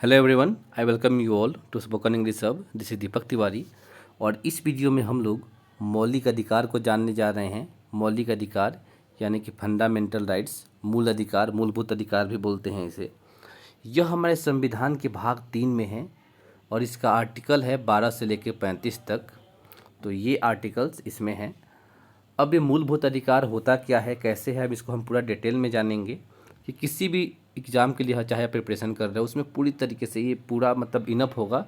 Hello everyone, I welcome you all to spoken English hub. This is Deepak Tiwari. और इस video में हम लोग मौलिक अधिकार को जानने जा रहे हैं। मौलिक अधिकार यानी कि फंडामेंटल राइट्स, मूल अधिकार, मूलभूत अधिकार भी बोलते हैं इसे। यह हमारे संविधान के भाग 3 में है और इसका आर्टिकल है 12 से लेकर 35 तक। तो ये आर्टिकल्स इसमें हैं। अब ये मूलभूत अधिकार होता क्या है, कैसे है, अब इसको हम पूरा डिटेल में जानेंगे कि किसी भी एग्ज़ाम के लिए चाहे आप प्रिपरेशन कर रहे हो उसमें पूरी तरीके से ये पूरा मतलब इनफ होगा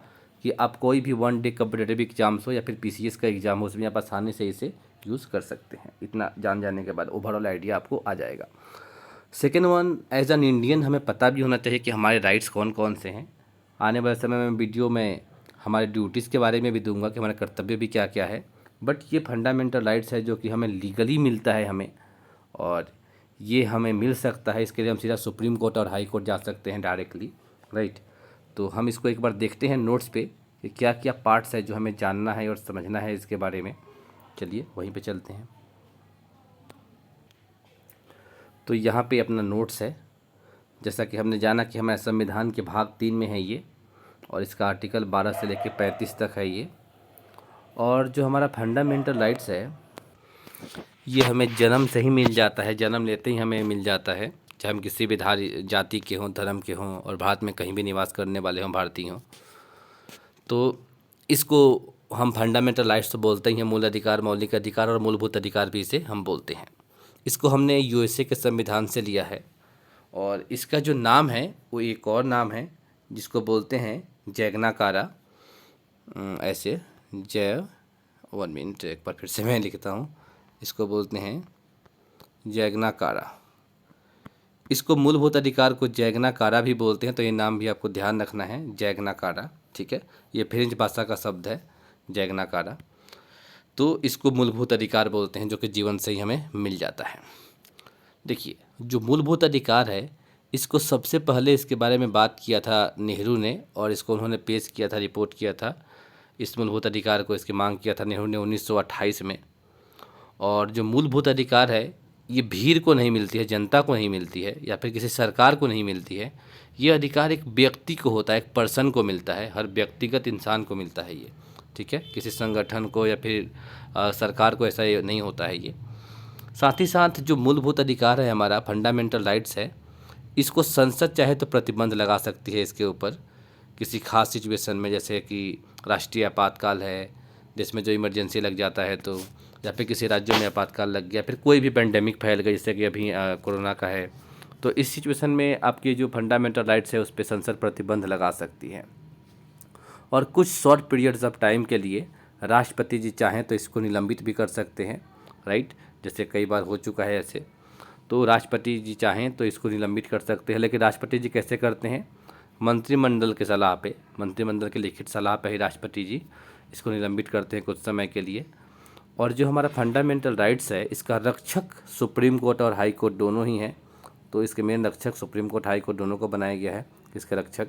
कि आप कोई भी वन डे कम्पिटेटिव एग्जाम्स हो या फिर पीसीएस का एग्ज़ाम हो उसमें आप आसानी से इसे यूज़ कर सकते हैं। इतना जान जाने के बाद ओवरऑल आइडिया आपको आ जाएगा। Second one, as an Indian हमें पता भी होना चाहिए कि हमारे राइट्स कौन कौन से हैं। आने वाले समय में वीडियो में हमारे ड्यूटीज़ के बारे में भी दूंगा कि हमारे कर्तव्य भी क्या क्या है। बट ये फंडामेंटल राइट्स है जो कि हमें लीगली मिलता है हमें, और ये हमें मिल सकता है। इसके लिए हम सीधा सुप्रीम कोर्ट और हाई कोर्ट जा सकते हैं डायरेक्टली, राइट। तो हम इसको एक बार देखते हैं नोट्स पे कि क्या क्या पार्ट्स है जो हमें जानना है और समझना है इसके बारे में। चलिए वहीं पे चलते हैं। तो यहाँ पे अपना नोट्स है। जैसा कि हमने जाना कि हमारे संविधान के भाग 3 में है ये, और इसका आर्टिकल 12 से लेकर 35 तक है ये। और जो हमारा फंडामेंटल राइट्स है ये हमें जन्म से ही मिल जाता है, जन्म लेते ही हमें मिल जाता है, चाहे हम किसी भी जाति के हों, धर्म के हों और भारत में कहीं भी निवास करने वाले हों, भारतीय हों। तो इसको हम फंडामेंटल राइट्स तो बोलते ही हैं, मूल अधिकार, मौलिक अधिकार और मूलभूत अधिकार भी इसे हम बोलते हैं। इसको हमने यूएसए के संविधान से लिया है। और इसका जो नाम है वो एक और नाम है जिसको बोलते हैं जैगना कारा। ऐसे जय 1 मिनट एक बार फिर से मैं लिखता हूँ। इसको बोलते हैं जैगना कारा। इसको मूलभूत अधिकार को जैगना कारा भी बोलते हैं, तो ये नाम भी आपको ध्यान रखना है, जैगना कारा। ठीक है, ये फ्रेंच भाषा का शब्द है जैगना कारा। तो इसको मूलभूत अधिकार बोलते हैं जो कि जीवन से ही हमें मिल जाता है। देखिए, जो मूलभूत अधिकार है इसको सबसे पहले इसके बारे में बात किया था नेहरू ने, और इसको उन्होंने पेश किया था, रिपोर्ट किया था। इस मूलभूत अधिकार को इसकी मांग किया था नेहरू ने 1928 में। और जो मूलभूत अधिकार है ये भीड़ को नहीं मिलती है, जनता को नहीं मिलती है या फिर किसी सरकार को नहीं मिलती है। ये अधिकार एक व्यक्ति को होता है, एक पर्सन को मिलता है, हर व्यक्तिगत इंसान को मिलता है ये। ठीक है, किसी संगठन को या फिर सरकार को ऐसा नहीं होता है ये। साथ ही साथ जो मूलभूत अधिकार है हमारा फंडामेंटल राइट्स है, इसको संसद चाहे तो प्रतिबंध लगा सकती है इसके ऊपर किसी खास सिचुएशन में, जैसे कि राष्ट्रीय आपातकाल है, देश में जो इमरजेंसी लग जाता है तो, या फिर किसी राज्यों में आपातकाल लग गया, फिर कोई भी पेंडेमिक फैल गई जैसे कि अभी कोरोना का है, तो इस सिचुएशन में आपकी जो फंडामेंटल राइट्स है उस पर संसद प्रतिबंध लगा सकती है। और कुछ शॉर्ट पीरियड्स ऑफ टाइम के लिए राष्ट्रपति जी चाहें तो इसको निलंबित भी कर सकते हैं, राइट। जैसे कई बार हो चुका है ऐसे, तो राष्ट्रपति जी चाहें तो इसको निलंबित कर सकते हैं। लेकिन राष्ट्रपति जी कैसे करते हैं? मंत्रिमंडल के सलाह पे, मंत्रिमंडल के लिखित सलाह पे ही राष्ट्रपति जी इसको निलंबित करते हैं कुछ समय के लिए। और जो हमारा फंडामेंटल राइट्स है इसका रक्षक सुप्रीम कोर्ट और हाई कोर्ट दोनों ही हैं। तो इसके मेन रक्षक सुप्रीम कोर्ट, हाई कोर्ट दोनों को बनाया गया है इसके रक्षक,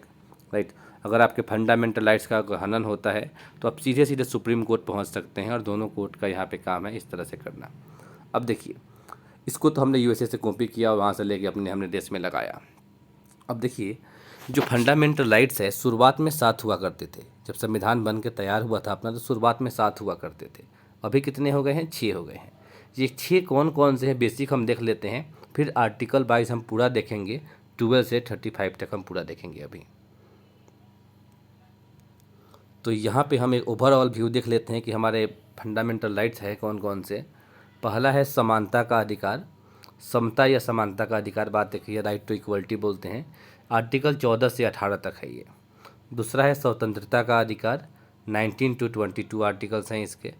राइट। अगर आपके फंडामेंटल राइट्स का हनन होता है तो आप सीधे सीधे सुप्रीम कोर्ट पहुंच सकते हैं, और दोनों कोर्ट का यहाँ पे काम है इस तरह से करना। अब देखिए, इसको तो हमने यूएसए से कॉपी किया और वहाँ से लेके हमने देश में लगाया। अब देखिए, जो फंडामेंटल राइट्स है शुरुआत में 7 हुआ करते थे। जब संविधान बन के तैयार हुआ था अपना तो शुरुआत में 7 हुआ करते थे। अभी कितने हो गए हैं? 6 हो गए हैं। ये 6 कौन कौन से हैं बेसिक हम देख लेते हैं, फिर आर्टिकल वाइज हम पूरा देखेंगे। 12 से 35 तक हम पूरा देखेंगे अभी। तो यहाँ पे हम एक ओवरऑल व्यू देख लेते हैं कि हमारे फंडामेंटल राइट्स है कौन कौन से। पहला है समानता का अधिकार, समता या समानता का अधिकार, बात देखिए, राइट टू इक्वलिटी बोलते हैं। आर्टिकल 14 से 18 तक है ये। दूसरा है स्वतंत्रता का अधिकार, 19 to 22 आर्टिकल्स हैं इसके।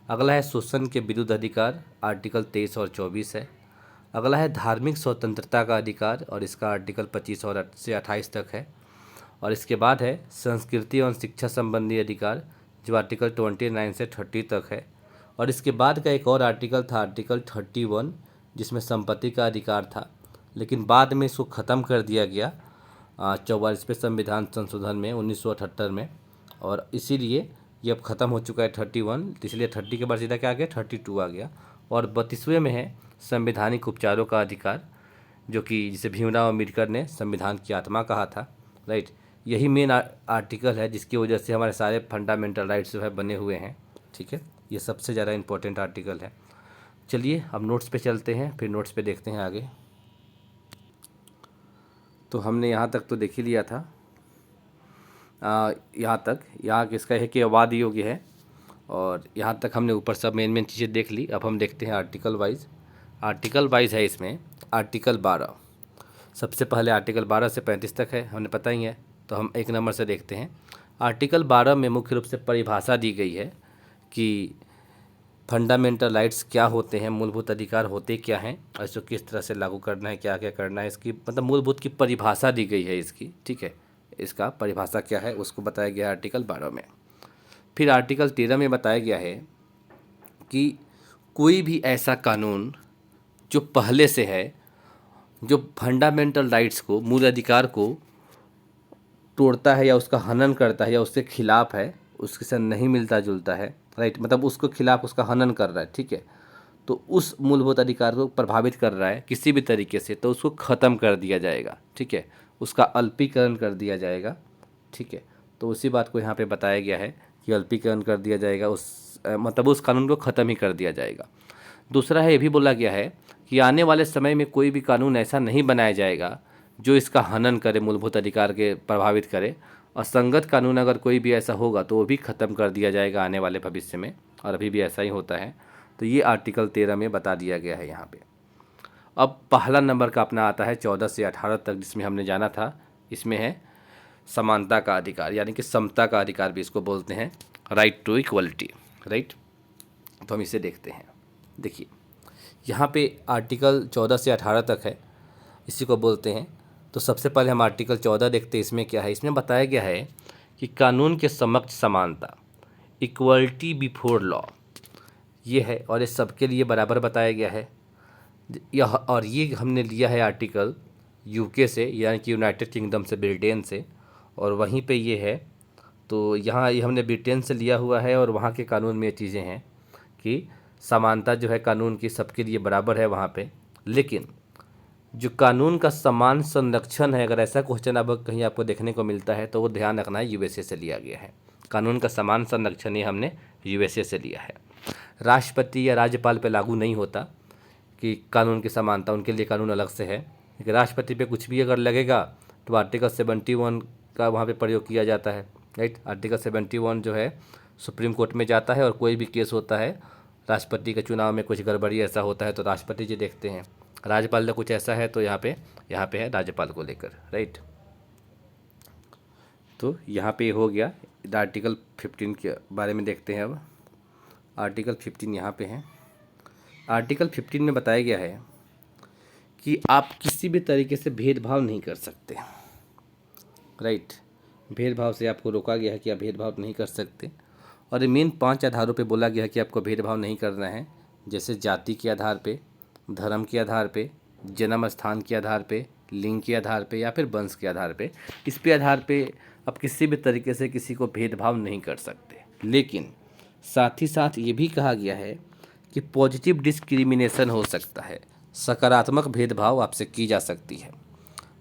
अगला है शोषण के विरुद्ध अधिकार, आर्टिकल 23 और 24 है। अगला है धार्मिक स्वतंत्रता का अधिकार, और इसका आर्टिकल 25 और से 28 तक है। और इसके बाद है संस्कृति एवं शिक्षा संबंधी अधिकार, जो आर्टिकल 29 से 30 तक है। और इसके बाद का एक और आर्टिकल था आर्टिकल 31, जिसमें संपत्ति का अधिकार था, लेकिन बाद में इसको ख़त्म कर दिया गया 44वें संविधान संशोधन में 1978 में, और इसीलिए ये अब ख़त्म हो चुका है 31, इसलिए 30 के बाद सीधा क्या आ गया? 32 आ गया। और 32वें में है संवैधानिक उपचारों का अधिकार, जो कि जिसे भीमराव अम्बेडकर ने संविधान की आत्मा कहा था, राइट। यही मेन आर्टिकल है जिसकी वजह से हमारे सारे फंडामेंटल राइट्स जो है बने हुए हैं। ठीक है, ये सबसे ज़्यादा इम्पोर्टेंट आर्टिकल है। चलिए अब नोट्स पे चलते हैं, फिर नोट्स पे देखते हैं आगे। तो हमने यहाँ तक तो देख ही लिया था, यहाँ किसका है कि वाद योग्य है, और यहाँ तक हमने ऊपर सब मेन चीज़ें देख ली। अब हम देखते हैं आर्टिकल वाइज है इसमें। आर्टिकल 12, सबसे पहले आर्टिकल 12 से 35 तक है, हमें पता ही है, तो हम एक नंबर से देखते हैं। आर्टिकल 12 में मुख्य रूप से परिभाषा दी गई है कि फंडामेंटल राइट्स क्या होते हैं, मूलभूत अधिकार होते क्या हैं, और इसको किस तरह से लागू करना है, क्या क्या करना है, इसकी मतलब मूलभूत की परिभाषा दी गई है इसकी। ठीक है, इसका परिभाषा क्या है उसको बताया गया है आर्टिकल 12 में। फिर आर्टिकल 13 में बताया गया है कि कोई भी ऐसा कानून जो पहले से है, जो फंडामेंटल राइट्स को, मूल अधिकार को तोड़ता है या उसका हनन करता है या उसके खिलाफ है, उसके साथ नहीं मिलता जुलता है, राइट, मतलब उसको खिलाफ उसका हनन कर रहा है, ठीक है, तो उस मूलभूत अधिकार को प्रभावित कर रहा है किसी भी तरीके से, तो उसको ख़त्म कर दिया जाएगा। ठीक है, उसका अल्पीकरण कर दिया जाएगा। ठीक है, तो उसी बात को यहाँ पे बताया गया है कि अल्पीकरण कर दिया जाएगा, मतलब उस कानून को ख़त्म ही कर दिया जाएगा। दूसरा है, ये भी बोला गया है कि आने वाले समय में कोई भी कानून ऐसा नहीं बनाया जाएगा जो इसका हनन करे, मूलभूत अधिकार के प्रभावित करे। असंगत कानून अगर कोई भी ऐसा होगा तो वो भी ख़त्म कर दिया जाएगा आने वाले भविष्य में, और अभी भी ऐसा ही होता है। तो ये आर्टिकल 13 में बता दिया गया है यहाँ पे। अब पहला नंबर का अपना आता है 14 से 18 तक, जिसमें हमने जाना था। इसमें है समानता का अधिकार, यानी कि समता का अधिकार भी इसको बोलते हैं, राइट टू इक्वलिटी, राइट। तो हम इसे देखते हैं। देखिए यहाँ पे आर्टिकल 14 से 18 तक है, इसी को बोलते हैं। तो सबसे पहले हम आर्टिकल 14 देखते हैं। इसमें क्या है, इसमें बताया गया है कि कानून के समक्ष समानता, इक्वलिटी बिफोर लॉ, ये है, और ये सबके लिए बराबर बताया गया है। यह, और ये हमने लिया है आर्टिकल यूके से, यानी कि यूनाइटेड किंगडम से, ब्रिटेन से, और वहीं पे ये है। तो यहाँ ये हमने ब्रिटेन से लिया हुआ है, और वहाँ के कानून में ये चीज़ें हैं कि समानता जो है कानून की सबके लिए बराबर है वहाँ पे। लेकिन जो कानून का समान संरक्षण है, अगर ऐसा क्वेश्चन अब कहीं आपको देखने को मिलता है तो वो ध्यान रखना है, यूएसए से लिया गया है। कानून का समान संरक्षण ये हमने यूएसए से लिया है। राष्ट्रपति या राज्यपाल पे लागू नहीं होता कि कानून की समानता, उनके लिए कानून अलग से है। लेकिन राष्ट्रपति पे कुछ भी अगर लगेगा तो आर्टिकल 71 का वहाँ पे प्रयोग किया जाता है, राइट। आर्टिकल 71 जो है सुप्रीम कोर्ट में जाता है, और कोई भी केस होता है राष्ट्रपति के चुनाव में कुछ गड़बड़ी ऐसा होता है तो राष्ट्रपति जी देखते हैं। राज्यपाल का कुछ ऐसा है तो यहाँ पे है राज्यपाल को लेकर, राइट। तो यहाँ पे हो गया। आर्टिकल 15 के बारे में देखते हैं अब। आर्टिकल 15 यहाँ पे है। आर्टिकल 15 में बताया गया है कि आप किसी भी तरीके से भेदभाव नहीं कर सकते, राइट। भेदभाव से आपको रोका गया है कि आप भेदभाव नहीं कर सकते, और मेन 5 आधारों पे बोला गया है कि आपको भेदभाव नहीं करना है, जैसे जाति के आधार पे, धर्म के आधार पे, जन्म स्थान के आधार पे, लिंग के आधार पे, या फिर वंश के आधार पे। इस पे आधार पे आप किसी भी तरीके से किसी को भेदभाव नहीं कर सकते। लेकिन साथ ही साथ ये भी कहा गया है कि पॉजिटिव डिस्क्रिमिनेशन हो सकता है, सकारात्मक भेदभाव आपसे की जा सकती है।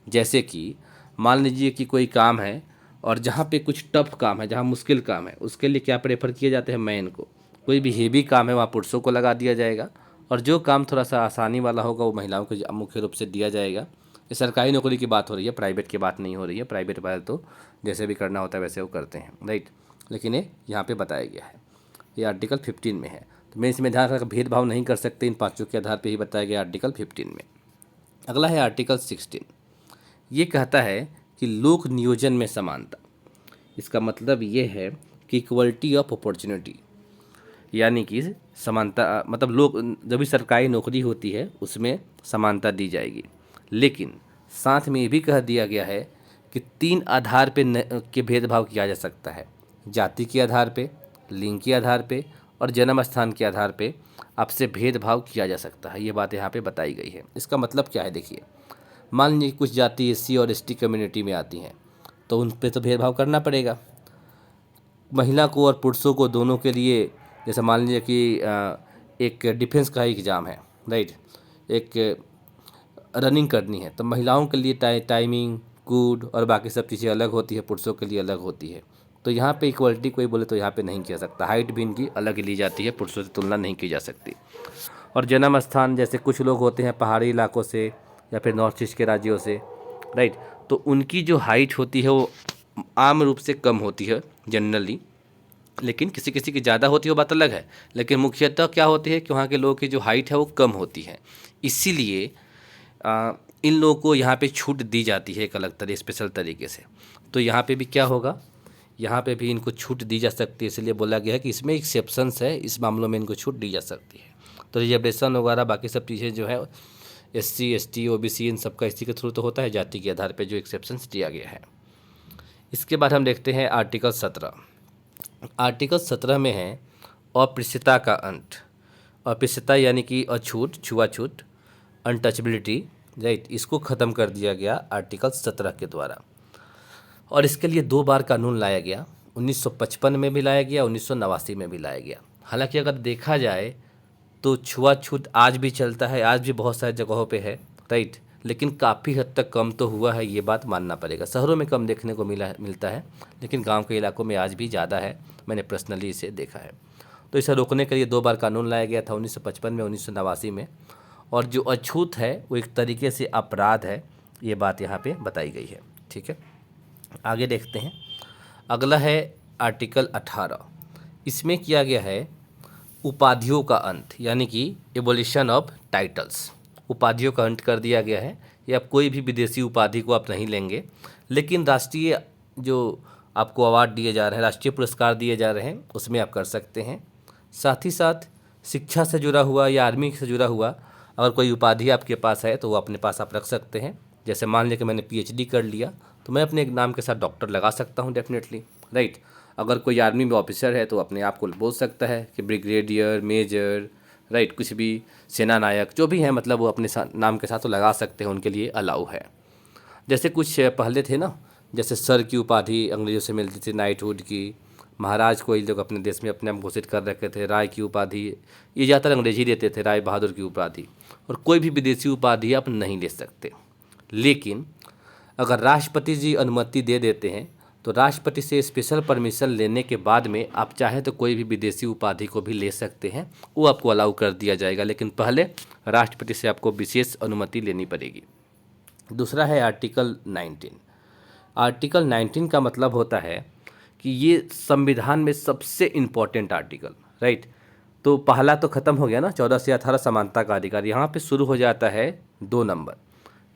जैसे कि मान लीजिए कि कोई काम है, और जहाँ पे कुछ टफ काम है, जहाँ मुश्किल काम है, उसके लिए क्या प्रेफर किए जाते हैं, मैन को। कोई भी हेवी काम है वहाँ पुरुषों को लगा दिया जाएगा, और जो काम थोड़ा सा आसानी वाला होगा वो महिलाओं को मुख्य रूप से दिया जाएगा। ये सरकारी नौकरी की बात हो रही है, प्राइवेट की बात नहीं हो रही है। प्राइवेट वाले तो जैसे भी करना होता है वैसे वो करते हैं, राइट। लेकिन ये यहाँ पे बताया गया है, ये आर्टिकल 15 में है। तो मैं इसमें ध्यान रखा, भेदभाव नहीं कर सकते, इन 5 के आधार पर ही बताया गया आर्टिकल 15 में। अगला है आर्टिकल 16। ये कहता है कि लोक नियोजन में समानता। इसका मतलब ये है कि इक्वलिटी ऑफ अपॉर्चुनिटी, यानी कि समानता, मतलब लोग जब भी सरकारी नौकरी होती है उसमें समानता दी जाएगी। लेकिन साथ में ये भी कह दिया गया है कि 3 आधार पे के भेदभाव किया जा सकता है, जाति के आधार पे, लिंग के आधार पे, और जन्म स्थान के आधार पे आपसे भेदभाव किया जा सकता है। ये बात यहाँ पे बताई गई है। इसका मतलब क्या है, देखिए, मान लीजिए कुछ जाति एससी और एसटी कम्युनिटी में आती हैं, तो उन पे तो भेदभाव करना पड़ेगा। महिला को और पुरुषों को दोनों के लिए, जैसे मान लीजिए कि एक डिफेंस का एग्ज़ाम है, राइट, एक रनिंग करनी है, तो महिलाओं के लिए टाइमिंग, कुड और बाकी सब चीज़ें अलग होती है, पुरुषों के लिए अलग होती है। तो यहाँ पे इक्वलिटी कोई बोले तो यहाँ पे नहीं किया सकता, हाइट भी इनकी अलग ली जाती है, पुरुषों से तुलना नहीं की जा सकती। और जन्म स्थान, जैसे कुछ लोग होते हैं पहाड़ी इलाकों से या फिर नॉर्थ ईस्ट के राज्यों से, राइट, तो उनकी जो हाइट होती है वो आम रूप से कम होती है जनरली, लेकिन किसी किसी की ज़्यादा होती है वो बात अलग है। लेकिन मुख्यतः क्या होती है कि वहाँ के लोगों की जो हाइट है वो कम होती है, इसीलिए इन लोगों को यहाँ पे छूट दी जाती है एक अलग तरह स्पेशल तरीके से। तो यहाँ पे भी क्या होगा, यहाँ पे भी इनको छूट दी जा सकती है, इसलिए बोला गया है कि इसमें एक्सेप्शंस है, इस मामलों में इनको छूट दी जा सकती है। तो रिजर्वेशन वगैरह बाकी सब चीज़ें जो है SC ST OBC इन सब का इसी के थ्रू तो होता है, जाति के आधार पर जो एक्सेप्शंस दिया गया है। इसके बाद हम देखते हैं आर्टिकल 17। आर्टिकल 17 में है अस्पृश्यता का अंत। अस्पृश्यता यानी कि अछूत, छुआछूत, अनटचबिलिटी, राइट, इसको ख़त्म कर दिया गया आर्टिकल 17 के द्वारा। और इसके लिए 2 बार कानून लाया गया, 1955 में भी लाया गया, 1989 में भी लाया गया। हालांकि अगर देखा जाए तो छुआछूत आज भी चलता है, आज भी बहुत सारी जगहों पे है, राइट, लेकिन काफ़ी हद तक कम तो हुआ है, ये बात मानना पड़ेगा। शहरों में कम देखने को मिलता है, लेकिन गांव के इलाकों में आज भी ज़्यादा है, मैंने पर्सनली इसे देखा है। तो इसे रोकने के लिए 2 बार कानून लाया गया था, 1955 में, 1989 में। और जो अछूत है वो एक तरीके से अपराध है, ये बात यहाँ पे बताई गई है। ठीक है, आगे देखते हैं। अगला है आर्टिकल 18। इसमें किया गया है उपाधियों का अंत, यानी कि एबोलिशन ऑफ टाइटल्स। उपाधियों का अंत कर दिया गया है, ये आप कोई भी विदेशी उपाधि को आप नहीं लेंगे, लेकिन राष्ट्रीय जो आपको अवार्ड दिए जा रहे हैं, राष्ट्रीय पुरस्कार दिए जा रहे हैं, उसमें आप कर सकते हैं। साथ ही साथ शिक्षा से जुड़ा हुआ या आर्मी से जुड़ा हुआ अगर कोई उपाधि आपके पास है तो वो अपने पास आप रख सकते हैं। जैसे मान लें कि मैंने PhD कर लिया तो मैं अपने नाम के साथ डॉक्टर लगा सकता हूँ डेफिनेटली, राइट। अगर कोई आर्मी में ऑफिसर है तो अपने आप को बोल सकता है कि ब्रिगेडियर, मेजर, राइट, कुछ भी, सेना नायक, जो भी है, मतलब वो अपने नाम के साथ तो लगा सकते हैं, उनके लिए अलाउ है। जैसे कुछ पहले थे ना, जैसे सर की उपाधि अंग्रेजों से मिलती थी, नाइटहुड की, महाराज को ये लोग अपने देश में अपने आप घोषित कर रखे थे, राय की उपाधि, ये ज़्यादातर अंग्रेजी देते थे, राय बहादुर की उपाधि। और कोई भी विदेशी उपाधि आप नहीं ले सकते, लेकिन अगर राष्ट्रपति जी अनुमति दे देते हैं तो राष्ट्रपति से स्पेशल परमिशन लेने के बाद में आप चाहें तो कोई भी विदेशी उपाधि को भी ले सकते हैं, वो आपको अलाउ कर दिया जाएगा, लेकिन पहले राष्ट्रपति से आपको विशेष अनुमति लेनी पड़ेगी। दूसरा है आर्टिकल 19। आर्टिकल 19 का मतलब होता है कि ये संविधान में सबसे इम्पॉर्टेंट आर्टिकल, राइट। तो पहला तो ख़त्म हो गया ना, 14 से 18 समानता का अधिकार, यहाँ पे शुरू हो जाता है 2 नंबर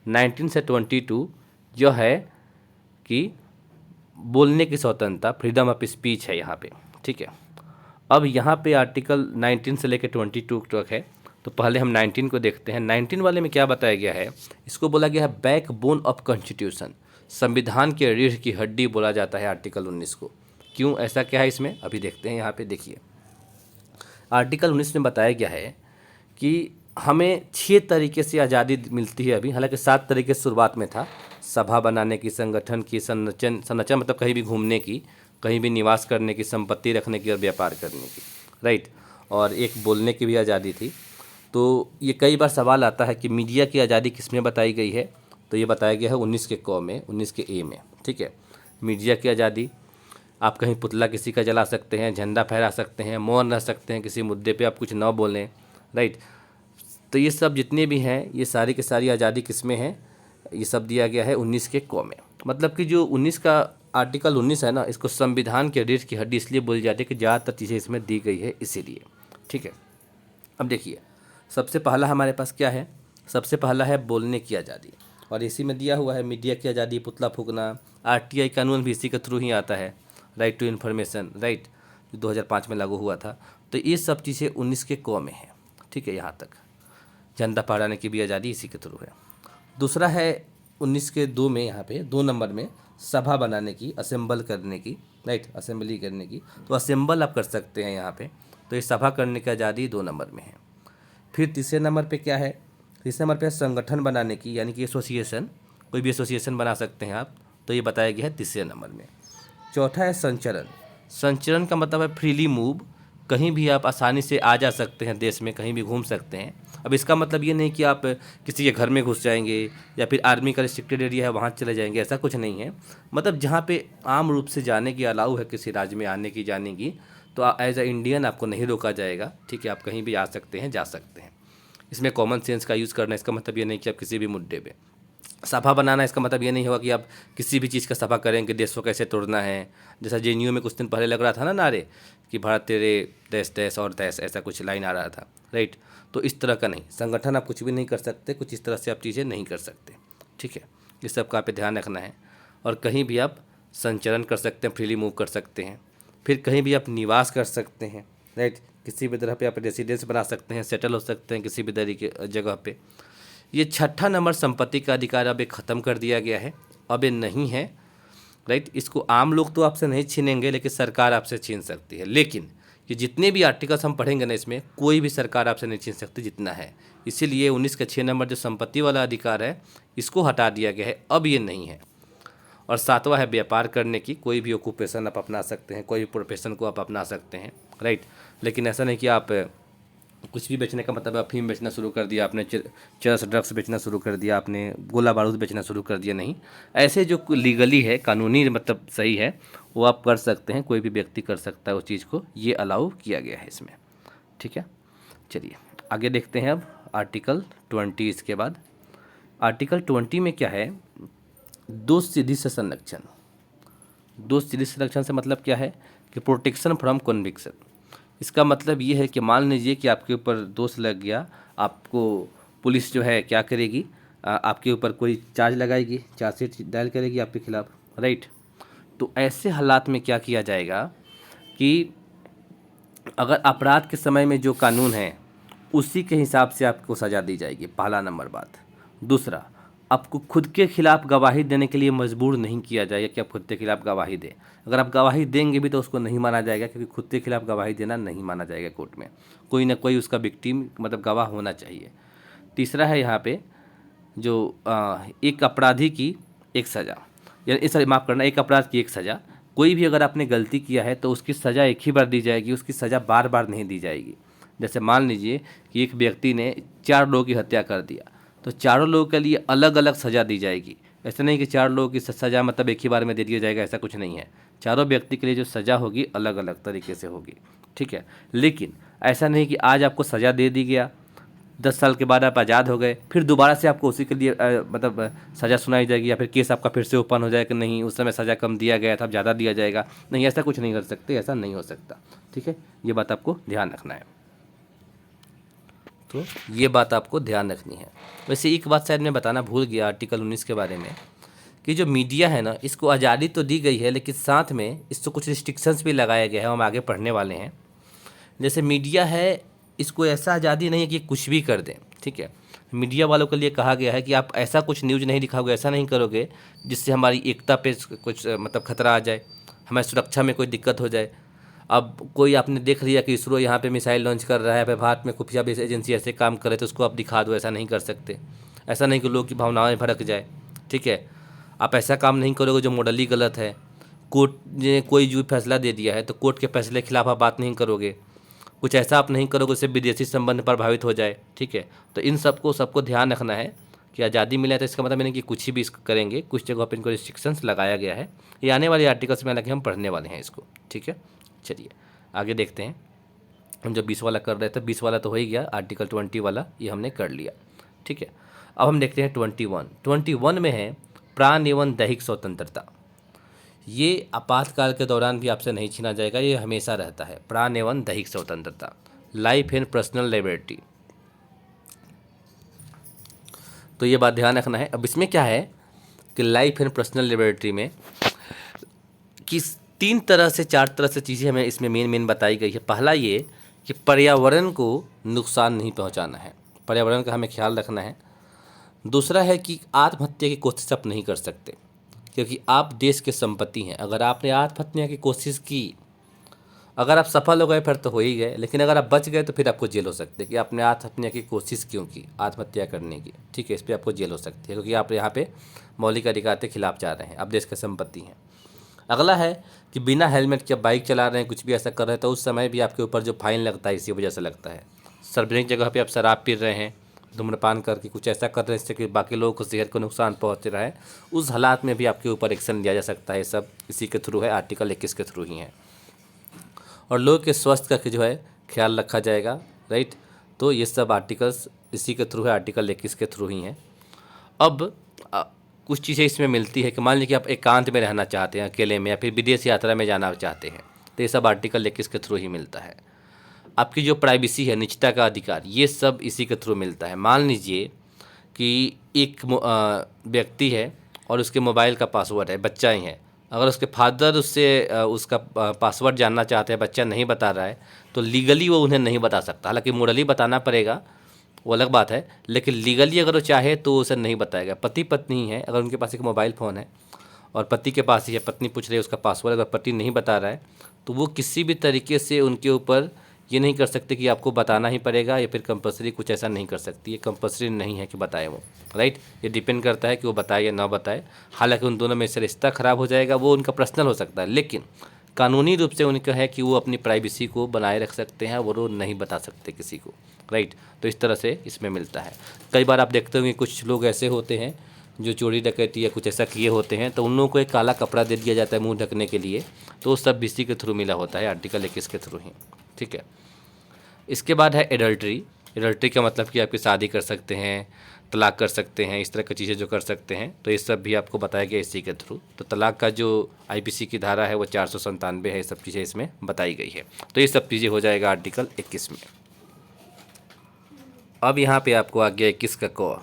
19 से 22, जो है कि बोलने की स्वतंत्रता, फ्रीडम ऑफ स्पीच है यहाँ पे, ठीक है। अब यहाँ पे आर्टिकल 19 से लेकर 22 तक है, तो पहले हम 19 को देखते हैं। 19 वाले में क्या बताया गया है, इसको बोला गया है बैकबोन ऑफ कॉन्स्टिट्यूशन, संविधान के रीढ़ की हड्डी बोला जाता है आर्टिकल 19 को। क्यों, ऐसा क्या है इसमें, अभी देखते हैं। यहाँ पे देखिए, आर्टिकल 19 में बताया गया है कि हमें 6 तरीके से आज़ादी मिलती है अभी, हालांकि 7 तरीके शुरुआत में था, सभा बनाने की, संगठन की, संरचना मतलब कहीं भी घूमने की, कहीं भी निवास करने की, संपत्ति रखने की और व्यापार करने की, राइट, और एक बोलने की भी आज़ादी थी। तो ये कई बार सवाल आता है कि मीडिया की आज़ादी किस में बताई गई है, तो ये बताया गया है 19 के क में, 19 के ए में, ठीक है। मीडिया की आज़ादी, आप कहीं पुतला किसी का जला सकते हैं, झंडा फहरा सकते हैं, मौन रह सकते हैं, किसी मुद्दे पे आप कुछ ना बोलें, राइट। तो ये सब जितने भी हैं, ये सारी की सारी आज़ादी किस में है, ये सब दिया गया है 19 के क में। मतलब कि जो 19 का आर्टिकल 19 है ना, इसको संविधान के रीढ़ की हड्डी इसलिए बोली जाती है कि ज़्यादातर चीज़ें इसमें दी गई है, इसीलिए, ठीक है। अब देखिए, सबसे पहला हमारे पास क्या है, सबसे पहला है बोलने की आज़ादी, और इसी में दिया हुआ है मीडिया की आज़ादी, पुतला फूकना, RTI कानून भी इसी के थ्रू ही आता है, राइट टू इन्फॉर्मेशन, राइट, जो 2005 में लागू हुआ था। तो ये सब चीज़ें 19 के क में है, ठीक है। यहाँ तक झंडा फहराने की भी आज़ादी इसी के थ्रू है। दूसरा है 19 के 2 में, यहाँ पे 2 नंबर में सभा बनाने की, असेंबल करने की, राइट, असेंबली करने की, तो असेंबल आप कर सकते हैं यहाँ पे, तो ये सभा करने की आज़ादी 2 नंबर में है। फिर तीसरे नंबर पे क्या है, तीसरे नंबर पे संगठन बनाने की, यानी कि एसोसिएशन, कोई भी एसोसिएशन बना सकते हैं आप, तो ये बताया गया है तीसरे नंबर में। चौथा है संचरण। संचरण का मतलब है फ्रीली मूव, कहीं भी आप आसानी से आ जा सकते हैं, देश में कहीं भी घूम सकते हैं। अब इसका मतलब ये नहीं कि आप किसी के घर में घुस जाएंगे या फिर आर्मी का रिस्ट्रिक्टेड एरिया है वहाँ चले जाएंगे, ऐसा कुछ नहीं है। मतलब जहाँ पे आम रूप से जाने की अलाउ है किसी राज्य में आने की जाने की, तो एज अ इंडियन आपको नहीं रोका जाएगा, ठीक है। आप कहीं भी आ सकते हैं, जा सकते हैं। इसमें कॉमन सेंस का यूज़ करना, इसका मतलब ये नहीं कि आप किसी भी मुद्दे पे सभा बनाना, इसका मतलब ये नहीं होगा कि आप किसी भी चीज़ का सभा करेंगे, देश को कैसे तोड़ना है। जैसा जेएनयू में कुछ दिन पहले लग रहा था ना नारे कि भारत तेरे देश देश और देश, ऐसा कुछ लाइन आ रहा था, राइट। तो इस तरह का नहीं, संगठन आप कुछ भी नहीं कर सकते, कुछ इस तरह से आप चीज़ें नहीं कर सकते, ठीक है। इस सब का आप ध्यान रखना है। और कहीं भी आप संचरण कर सकते हैं, फ्रीली मूव कर सकते हैं। फिर कहीं भी आप निवास कर सकते हैं, राइट। किसी भी तरह पे आप रेसिडेंस बना सकते हैं, सेटल हो सकते हैं किसी भी तरीके जगह पे। ये 6ठा नंबर संपत्ति का अधिकार अब ये ख़त्म कर दिया गया है, अब ये नहीं है, राइट। इसको आम लोग तो आपसे नहीं छीनेंगे, लेकिन सरकार आपसे छीन सकती है। लेकिन ये जितने भी आर्टिकल्स हम पढ़ेंगे ना, इसमें कोई भी सरकार आपसे नहीं छीन सकती जितना है। इसीलिए 19 का 6 नंबर जो संपत्ति वाला अधिकार है, इसको हटा दिया गया है, अब ये नहीं है। और 7वां है व्यापार करने की, कोई भी ऑक्यूपेशन आप अपना सकते हैं, कोई भी प्रोफेशन को आप अपना सकते हैं, राइट। लेकिन ऐसा नहीं कि आप कुछ भी बेचने का मतलब अफीम बेचना शुरू कर दिया आपने, चरस ड्रग्स बेचना शुरू कर दिया आपने, गोला बारूद बेचना शुरू कर दिया, नहीं। ऐसे जो लीगली है, कानूनी मतलब सही है, वो आप कर सकते हैं, कोई भी व्यक्ति कर सकता है उस चीज़ को, ये अलाउ किया गया है इसमें, ठीक है। चलिए आगे देखते हैं अब आर्टिकल 20। इसके बाद आर्टिकल 20 में क्या है, दोष सिद्धि से संरक्षण। दोष सिद्धि संरक्षण से मतलब क्या है कि प्रोटेक्शन फ्रॉम कन्विक्शन। इसका मतलब ये है कि मान लीजिए कि आपके ऊपर दोष लग गया, आपको पुलिस जो है क्या करेगी, आपके ऊपर कोई चार्ज लगाएगी, चार्जशीट दायर करेगी आपके खिलाफ, राइट। तो ऐसे हालात में क्या किया जाएगा कि अगर अपराध के समय में जो कानून है उसी के हिसाब से आपको सज़ा दी जाएगी, पहला नंबर बात। दूसरा, आपको खुद के खिलाफ गवाही देने के लिए मजबूर नहीं किया जाएगा कि आप खुद के खिलाफ गवाही दें। अगर आप गवाही देंगे भी तो उसको नहीं माना जाएगा, क्योंकि खुद के खिलाफ गवाही देना नहीं माना जाएगा कोर्ट में। कोई ना कोई उसका विक्टिम मतलब गवाह होना चाहिए। तीसरा है यहाँ पे जो एक अपराधी की एक सज़ा, यानी सॉरी माफ़ करना, एक अपराध की एक सज़ा। कोई भी अगर आपने गलती किया है तो उसकी सज़ा एक ही बार दी जाएगी, उसकी सज़ा बार बार नहीं दी जाएगी। जैसे मान लीजिए कि एक व्यक्ति ने 4 लोगों की हत्या कर दिया, तो चारों लोगों के लिए अलग अलग सज़ा दी जाएगी। ऐसा नहीं कि 4 लोगों की सज़ा मतलब एक ही बार में दे दिया जाएगा, ऐसा कुछ नहीं है। चारों व्यक्ति के लिए जो सज़ा होगी अलग अलग तरीके से होगी, ठीक है। लेकिन ऐसा नहीं कि आज आपको सज़ा दे दी गया, 10 साल के बाद आप आज़ाद हो गए, फिर दोबारा से आपको उसी के लिए मतलब सज़ा सुनाई जाएगी, या फिर केस आपका फिर से ओपन हो जाएगा कि नहीं उस समय सज़ा कम दिया गया था, अब ज़्यादा दिया जाएगा। नहीं, ऐसा कुछ नहीं कर सकते, ऐसा नहीं हो सकता, ठीक है। ये बात आपको ध्यान रखना है, तो ये बात आपको ध्यान रखनी है। वैसे एक बात शायद मैं बताना भूल गया आर्टिकल 19 के बारे में, कि जो मीडिया है ना, इसको आज़ादी तो दी गई है, लेकिन साथ में इसको कुछ रिस्ट्रिक्शंस भी लगाया गया है, हम आगे पढ़ने वाले हैं। जैसे मीडिया है, इसको ऐसा आज़ादी नहीं है कि कुछ भी कर दें, ठीक है। मीडिया वालों के लिए कहा गया है कि आप ऐसा कुछ न्यूज़ नहीं दिखाओगे, ऐसा नहीं करोगे जिससे हमारी एकता पे कुछ मतलब खतरा आ जाए, हमारी सुरक्षा में कोई दिक्कत हो जाए। अब कोई आपने देख लिया कि इसरो यहाँ पे मिसाइल लॉन्च कर रहा है, फिर भारत में खुफिया बेस एजेंसी ऐसे काम करे, तो उसको आप दिखा दो, ऐसा नहीं कर सकते। ऐसा नहीं कि लोग की भावनाएं भड़क जाए, ठीक है। आप ऐसा काम नहीं करोगे जो मॉडली गलत है। कोर्ट ने कोई जो फैसला दे दिया है तो कोर्ट के फैसले के खिलाफ आप बात नहीं करोगे। कुछ ऐसा आप नहीं करोगे जिससे विदेशी संबंध प्रभावित हो जाए, ठीक है। तो इन सबको ध्यान रखना है कि आज़ादी मिला है तो इसका मतलब नहीं कि कुछ भी इसको करेंगे, कुछ जगह पर इनको रिस्ट्रिक्शंस लगाया गया है। ये आने वाले आर्टिकल्स में हालांकि हम पढ़ने वाले हैं इसको, ठीक है। चलिए आगे देखते हैं। हम जो 20 वाला कर रहे थे, 20 वाला तो हो ही गया, आर्टिकल 20 वाला ये हमने कर लिया, ठीक है। अब हम देखते हैं 21 में है प्राण एवं दैहिक स्वतंत्रता। ये आपातकाल के दौरान भी आपसे नहीं छीना जाएगा, ये हमेशा रहता है। प्राण एवं दैहिक स्वतंत्रता, लाइफ एंड पर्सनल लिबर्टी, तो ये बात ध्यान रखना है। अब इसमें क्या है कि लाइफ एंड पर्सनल लिबर्टी में कि 3 तरह से 4 तरह से चीज़ें हमें इसमें मेन बताई गई है। पहला ये कि पर्यावरण को नुकसान नहीं पहुंचाना है, पर्यावरण का हमें ख्याल रखना है। दूसरा है कि आत्महत्या की कोशिश आप नहीं कर सकते, क्योंकि आप देश के संपत्ति हैं। अगर आपने आत्महत्या की कोशिश की, अगर आप सफल हो गए फिर तो हो ही गए, लेकिन अगर आप बच गए तो फिर आपको जेल हो सकती है कि आपने आत्महत्या की कोशिश क्यों की, आत्महत्या करने की, ठीक है। इस पर आपको जेल हो सकती है, क्योंकि आप यहाँ पे मौलिक अधिकार के खिलाफ जा रहे हैं, आप देश के संपत्ति हैं। अगला है कि बिना हेलमेट के बाइक चला रहे हैं, कुछ भी ऐसा कर रहे हैं, तो उस समय भी आपके ऊपर जो फाइन लगता है इसी वजह से लगता है। सार्वजनिक जगह पे आप शराब पी रहे हैं, धूम्रपान करके कुछ ऐसा कर रहे हैं जिससे कि बाकी लोगों को सेहत को नुकसान पहुंच रहा है, उस हालात में भी आपके ऊपर एक्शन लिया जा सकता है। ये सब इसी के थ्रू है, आर्टिकल 21 के थ्रू ही है। और लोगों के स्वास्थ्य का जो है ख्याल रखा जाएगा, राइट। तो ये सब आर्टिकल्स इसी के थ्रू है, आर्टिकल 21 के थ्रू ही हैं। अब कुछ चीज़ें इसमें मिलती है कि मान लीजिए कि आप एकांत में रहना चाहते हैं, अकेले में, या फिर विदेश यात्रा में जाना चाहते हैं, तो ये सब आर्टिकल 21 के थ्रू ही मिलता है। आपकी जो प्राइवेसी है, निजता का अधिकार, ये सब इसी के थ्रू मिलता है। मान लीजिए कि एक व्यक्ति है और उसके मोबाइल का पासवर्ड है, बच्चा ही है, अगर उसके फादर उससे उसका पासवर्ड जानना चाहते हैं, बच्चा नहीं बता रहा है, तो लीगली वो उन्हें नहीं बता सकता। हालांकि मोरली बताना पड़ेगा, वो अलग बात है, लेकिन लीगली अगर वो चाहे तो उसे नहीं बताएगा। पति पत्नी है, अगर उनके पास एक मोबाइल फ़ोन है और पति के पास ही है, पत्नी पूछ रही है उसका पासवर्ड, अगर पति नहीं बता रहा है तो वो किसी भी तरीके से उनके ऊपर ये नहीं कर सकते कि आपको बताना ही पड़ेगा, या फिर कंपल्सरी कुछ ऐसा नहीं कर सकती। ये कंपल्सरी नहीं है कि बताए वो, राइट। ये डिपेंड करता है कि वो बताए या ना बताए। हालांकि उन दोनों में से रिश्ता ख़राब हो जाएगा, वो उनका पर्सनल हो सकता है, लेकिन कानूनी रूप से उनका है कि वो अपनी प्राइवेसी को बनाए रख सकते हैं, वो नहीं बता सकते किसी को, राइट। तो इस तरह से इसमें मिलता है। कई बार आप देखते होंगे कुछ लोग ऐसे होते हैं जो चोरी डकैती या कुछ ऐसा किए होते हैं, तो उन लोगों को एक काला कपड़ा दे दिया जाता है मुंह ढकने के लिए, तो वो सब इसी के थ्रू मिला होता है, आर्टिकल 21 के थ्रू ही, ठीक है। इसके बाद है एडल्ट्री। एडल्ट्री का मतलब कि आपकी शादी कर सकते हैं, तलाक कर सकते हैं, इस तरह की चीज़ें जो कर सकते हैं, तो ये सब भी आपको बताया गया इसी के थ्रू। तो तलाक का जो आईपीसी की धारा है वो 497 है, ये सब चीज़ें इसमें बताई गई है। तो ये सब चीज़ें हो जाएगा आर्टिकल 21 में। अब यहाँ पे आपको आ गया 21 का क।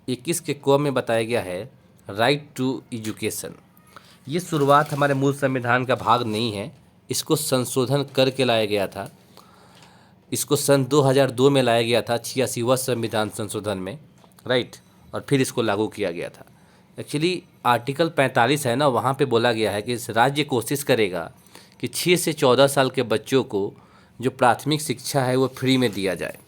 21 के क में बताया गया है राइट टू एजुकेशन। ये शुरुआत हमारे मूल संविधान का भाग नहीं है, इसको संशोधन करके लाया गया था। इसको सन 2002 में लाया गया था, 86वां संविधान संशोधन में, राइट। और फिर इसको लागू किया गया था। एक्चुअली आर्टिकल 45 है ना, वहाँ पे बोला गया है कि इस राज्य कोशिश करेगा कि 6 से 14 साल के बच्चों को जो प्राथमिक शिक्षा है वो फ्री में दिया जाए।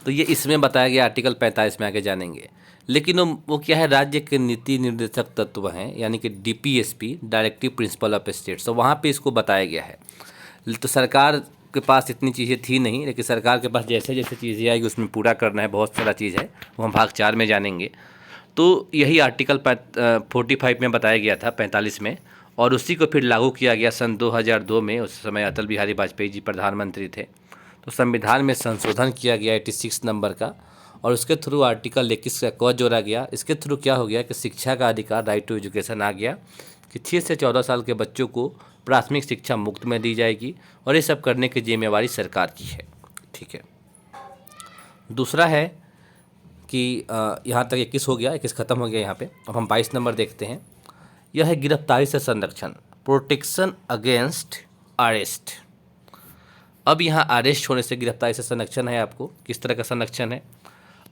तो ये इसमें बताया गया, आर्टिकल 45 में आगे जानेंगे। लेकिन वो क्या है, राज्य के नीति निर्देशक तत्व हैं, यानी कि DPSP, directive principle of state, तो वहाँ पे इसको बताया गया है। तो सरकार के पास इतनी चीज़ें थी नहीं, लेकिन सरकार के पास जैसे जैसे चीज़ें आएगी उसमें पूरा करना है, बहुत सारा चीज़ है, वो हम भाग 4 में जानेंगे। तो यही आर्टिकल 45 में बताया गया था, 45 में, और उसी को फिर लागू किया गया सन 2002 में। उस समय अटल बिहारी वाजपेयी जी प्रधानमंत्री थे, तो संविधान में संशोधन किया गया 86 नंबर का, और उसके थ्रू आर्टिकल 21 का क जोड़ा गया। इसके थ्रू क्या हो गया कि शिक्षा का अधिकार, राइट टू एजुकेशन आ गया, कि 6 से 14 साल के बच्चों को प्राथमिक शिक्षा मुफ्त में दी जाएगी, और ये सब करने की जिम्मेवारी सरकार की है, ठीक है। दूसरा है कि यहाँ तक 21 हो गया, 21 खत्म हो गया यहाँ पे। अब हम 22 नंबर देखते हैं। यह है गिरफ्तारी से संरक्षण, प्रोटेक्शन अगेंस्ट अरेस्ट। अब यहाँ अरेस्ट होने से गिरफ्तारी से संरक्षण है। आपको किस तरह का संरक्षण है,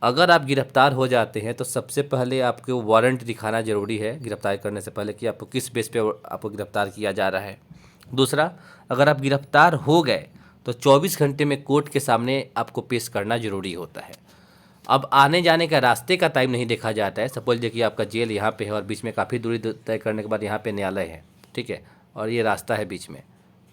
अगर आप गिरफ्तार हो जाते हैं तो सबसे पहले आपको वारंट दिखाना जरूरी है गिरफ्तार करने से पहले, कि आपको किस बेस पे आपको गिरफ्तार किया जा रहा है। दूसरा, अगर आप गिरफ्तार हो गए तो 24 घंटे में कोर्ट के सामने आपको पेश करना जरूरी होता है। अब आने जाने का रास्ते का टाइम नहीं देखा जाता है। सपोज देखिए आपका जेल यहाँ पे है और बीच में काफ़ी दूरी तय करने के बाद यहाँ पे न्यायालय है, ठीक है, और ये रास्ता है बीच में,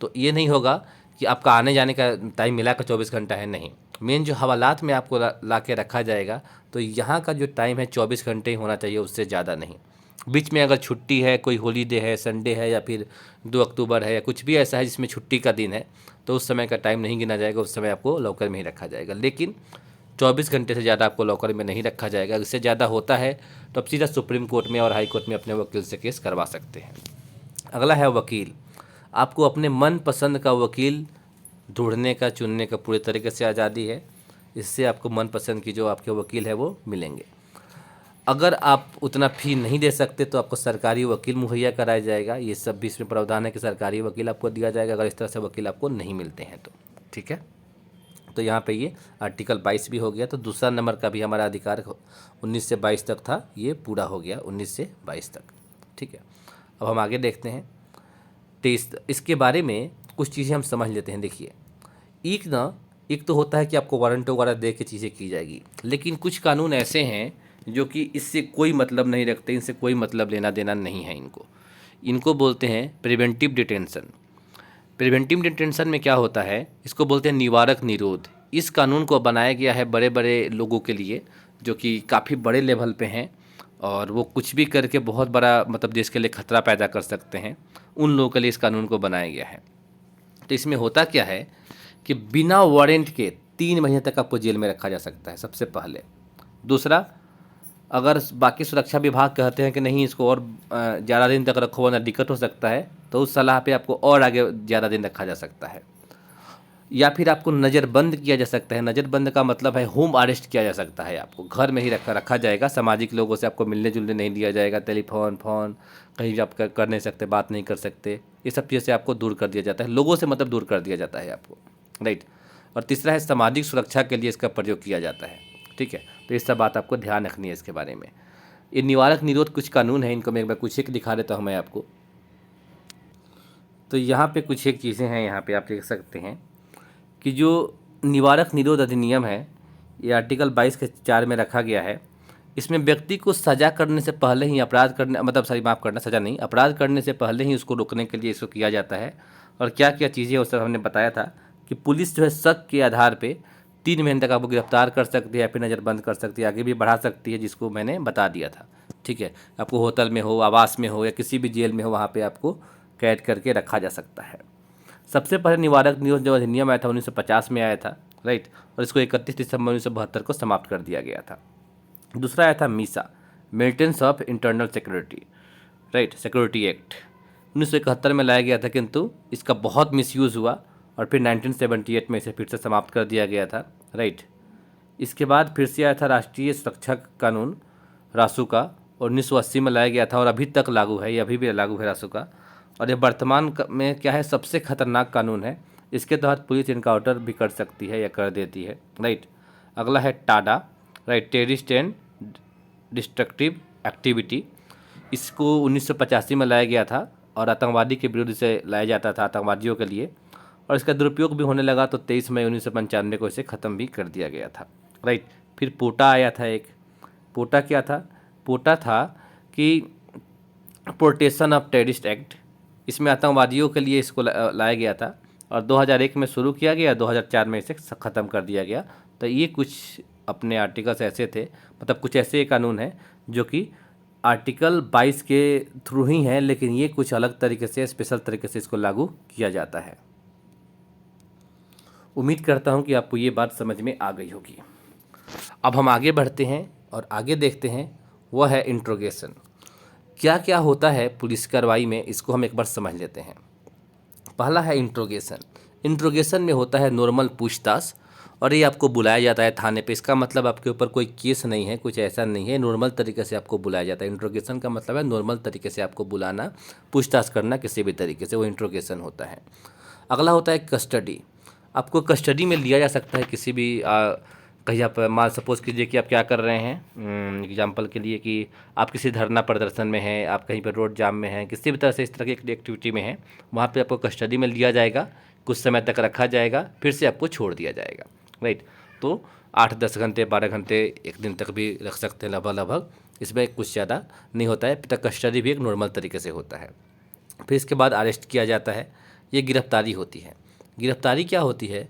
तो ये नहीं होगा कि आपका आने जाने का टाइम मिला कर 24 घंटा है, नहीं। मेन जो हवालात में आपको ला के रखा जाएगा, तो यहाँ का जो टाइम है 24 घंटे ही होना चाहिए, उससे ज़्यादा नहीं। बीच में अगर छुट्टी है, कोई हॉलीडे है, संडे है, या फिर 2 अक्टूबर है, या कुछ भी ऐसा है जिसमें छुट्टी का दिन है, तो उस समय का टाइम नहीं गिना जाएगा, उस समय आपको लॉकर में ही रखा जाएगा। लेकिन 24 घंटे से ज़्यादा आपको लॉकर में नहीं रखा जाएगा। इससे ज़्यादा होता है तो आप सीधा सुप्रीम कोर्ट में और हाई कोर्ट में अपने वकील से केस करवा सकते हैं। अगला है वकील। आपको अपने मनपसंद का वकील ढूंढने का, चुनने का पूरे तरीके से आज़ादी है। इससे आपको मनपसंद की जो आपके वकील है वो मिलेंगे। अगर आप उतना फ़ी नहीं दे सकते तो आपको सरकारी वकील मुहैया कराया जाएगा। ये सब भी इसमें प्रावधान है कि सरकारी वकील आपको दिया जाएगा अगर इस तरह से वकील आपको नहीं मिलते हैं तो, ठीक है। तो यहाँ पे ये आर्टिकल 22 भी हो गया। तो दूसरा नंबर का भी हमारा अधिकार 19 से 22 तक था, ये पूरा हो गया 19 से 22 तक, ठीक है। अब हम आगे देखते हैं 23। इसके बारे में कुछ चीज़ें हम समझ लेते हैं। देखिए, एक तो होता है कि आपको वारंट वगैरह दे के चीज़ें की जाएगी, लेकिन कुछ कानून ऐसे हैं जो कि इससे कोई मतलब नहीं रखते, इनसे कोई मतलब लेना देना नहीं है इनको बोलते हैं प्रिवेंटिव डिटेंशन। प्रिवेंटिव डिटेंशन में क्या होता है, इसको बोलते हैं निवारक निरोध। इस कानून को बनाया गया है बड़े बड़े लोगों के लिए जो कि काफ़ी बड़े लेवल पे हैं और वो कुछ भी करके बहुत बड़ा मतलब देश के लिए खतरा पैदा कर सकते हैं, उन लोगों के लिए इस कानून को बनाया गया है। तो इसमें होता क्या है कि बिना वारंट के 3 महीने तक आपको जेल में रखा जा सकता है, सबसे पहले। दूसरा, अगर बाकी सुरक्षा विभाग कहते हैं कि नहीं इसको और ज़्यादा दिन तक रखो वरना दिक्कत हो सकता है, तो उस सलाह पे आपको और आगे ज़्यादा दिन रखा जा सकता है। या फिर आपको नज़रबंद किया जा सकता है। नज़रबंद का मतलब है होम अरेस्ट किया जा सकता है, आपको घर में ही रखा जाएगा। सामाजिक लोगों से आपको मिलने जुलने नहीं दिया जाएगा, टेलीफोन फोन कहीं भी आप कर नहीं सकते, बात नहीं कर सकते, ये सब चीज़ से आपको दूर कर दिया जाता है, लोगों से मतलब दूर कर दिया जाता है आपको, राइट। और तीसरा है सामाजिक सुरक्षा के लिए इसका प्रयोग किया जाता है, ठीक है। तो ये सब बात आपको ध्यान रखनी है इसके बारे में। ये निवारक निरोध कुछ कानून है, इनको मैं एक बार कुछ एक दिखा देता हूँ मैं आपको। तो यहाँ पे कुछ एक चीज़ें हैं, यहाँ पे आप देख सकते हैं कि जो निवारक निरोध अधिनियम है ये आर्टिकल 22 के 4 में रखा गया है। इसमें व्यक्ति को सजा करने से पहले ही अपराध करने मतलब सॉरी माफ़ करना, सजा नहीं, अपराध करने से पहले ही उसको रोकने के लिए इसको किया जाता है। और क्या क्या चीज़ें उस सब हमने बताया था कि पुलिस जो है शक के आधार पे 3 महीने तक आपको गिरफ्तार कर सकती है या फिर नज़रबंद कर सकती है, आगे भी बढ़ा सकती है, जिसको मैंने बता दिया था, ठीक है। आपको होटल में हो, आवास में हो या किसी भी जेल में हो, वहाँ पर आपको कैद करके रखा जा सकता है। सबसे पहले निवारक निरोध जो अधिनियम आया था 1950 में आया था, राइट। और इसको 31 दिसंबर 1972 को समाप्त कर दिया गया था। दूसरा आया था Misa, maintenance of internal security, right, security act 1971 में लाया गया था, किंतु इसका बहुत मिसयूज़ हुआ और फिर 1978 में इसे फिर से समाप्त कर दिया गया था, राइट। इसके बाद फिर से आया था राष्ट्रीय सुरक्षा कानून रासुका, और 1980 में लाया गया था और अभी तक लागू है, ये अभी भी लागू है रासुका। और ये वर्तमान में क्या है, सबसे खतरनाक कानून है। इसके तहत पुलिस इनकाउंटर भी कर सकती है या कर देती है, राइट। अगला है Tada, right, terrorist and destructive activity. इसको 1985 में लाया गया था और आतंकवादी के विरुद्ध से लाया जाता था, आतंकवादियों के लिए। और इसका दुरुपयोग भी होने लगा तो 23 मई 1995 को इसे ख़त्म भी कर दिया गया था, राइट। फिर पोटा आया था एक। पोटा क्या था? पोटा था कि प्रोटेक्शन ऑफ टेररिस्ट एक्ट, इसमें आतंकवादियों के लिए इसको लाया गया था और 2001 में शुरू किया गया, 2004 में इसे ख़त्म कर दिया गया। तो ये कुछ अपने आर्टिकल्स ऐसे थे, मतलब कुछ ऐसे कानून हैं जो कि आर्टिकल 22 के थ्रू ही हैं, लेकिन ये कुछ अलग तरीके से, स्पेशल तरीके से इसको लागू किया जाता है। उम्मीद करता हूँ कि आपको ये बात समझ में आ गई होगी। अब हम आगे बढ़ते हैं और आगे देखते हैं, वह है इंट्रोगेशन। क्या क्या होता है पुलिस कार्रवाई में, इसको हम एक बार समझ लेते हैं। पहला है इंट्रोगेशन। इंट्रोगेशन में होता है नॉर्मल पूछताछ, और ये आपको बुलाया जाता है थाने पे। इसका मतलब आपके ऊपर कोई केस नहीं है, कुछ ऐसा नहीं है, नॉर्मल तरीके से आपको बुलाया जाता है। इंट्रोगेशन का मतलब है नॉर्मल तरीके से आपको बुलाना, पूछताछ करना किसी भी तरीके से, वो इंट्रोगेशन होता है। अगला होता है कस्टडी। आपको कस्टडी में लिया जा सकता है किसी भी कहीं आप मान सपोज कीजिए कि आप क्या कर रहे हैं, एग्जांपल के लिए कि आप किसी धरना प्रदर्शन में हैं, आप कहीं पर रोड जाम में हैं, किसी भी तरह से इस तरह की एक्टिविटी में हैं, वहाँ पे आपको कस्टडी में लिया जाएगा, कुछ समय तक रखा जाएगा, फिर से आपको छोड़ दिया जाएगा, राइट। तो 8-10 घंटे 12 घंटे, एक दिन तक भी रख सकते हैं लगभग, इसमें कुछ ज़्यादा नहीं होता है। तक कस्टडी भी एक नॉर्मल तरीके से होता है। फिर इसके बाद अरेस्ट किया जाता है, ये गिरफ्तारी होती है। गिरफ्तारी क्या होती है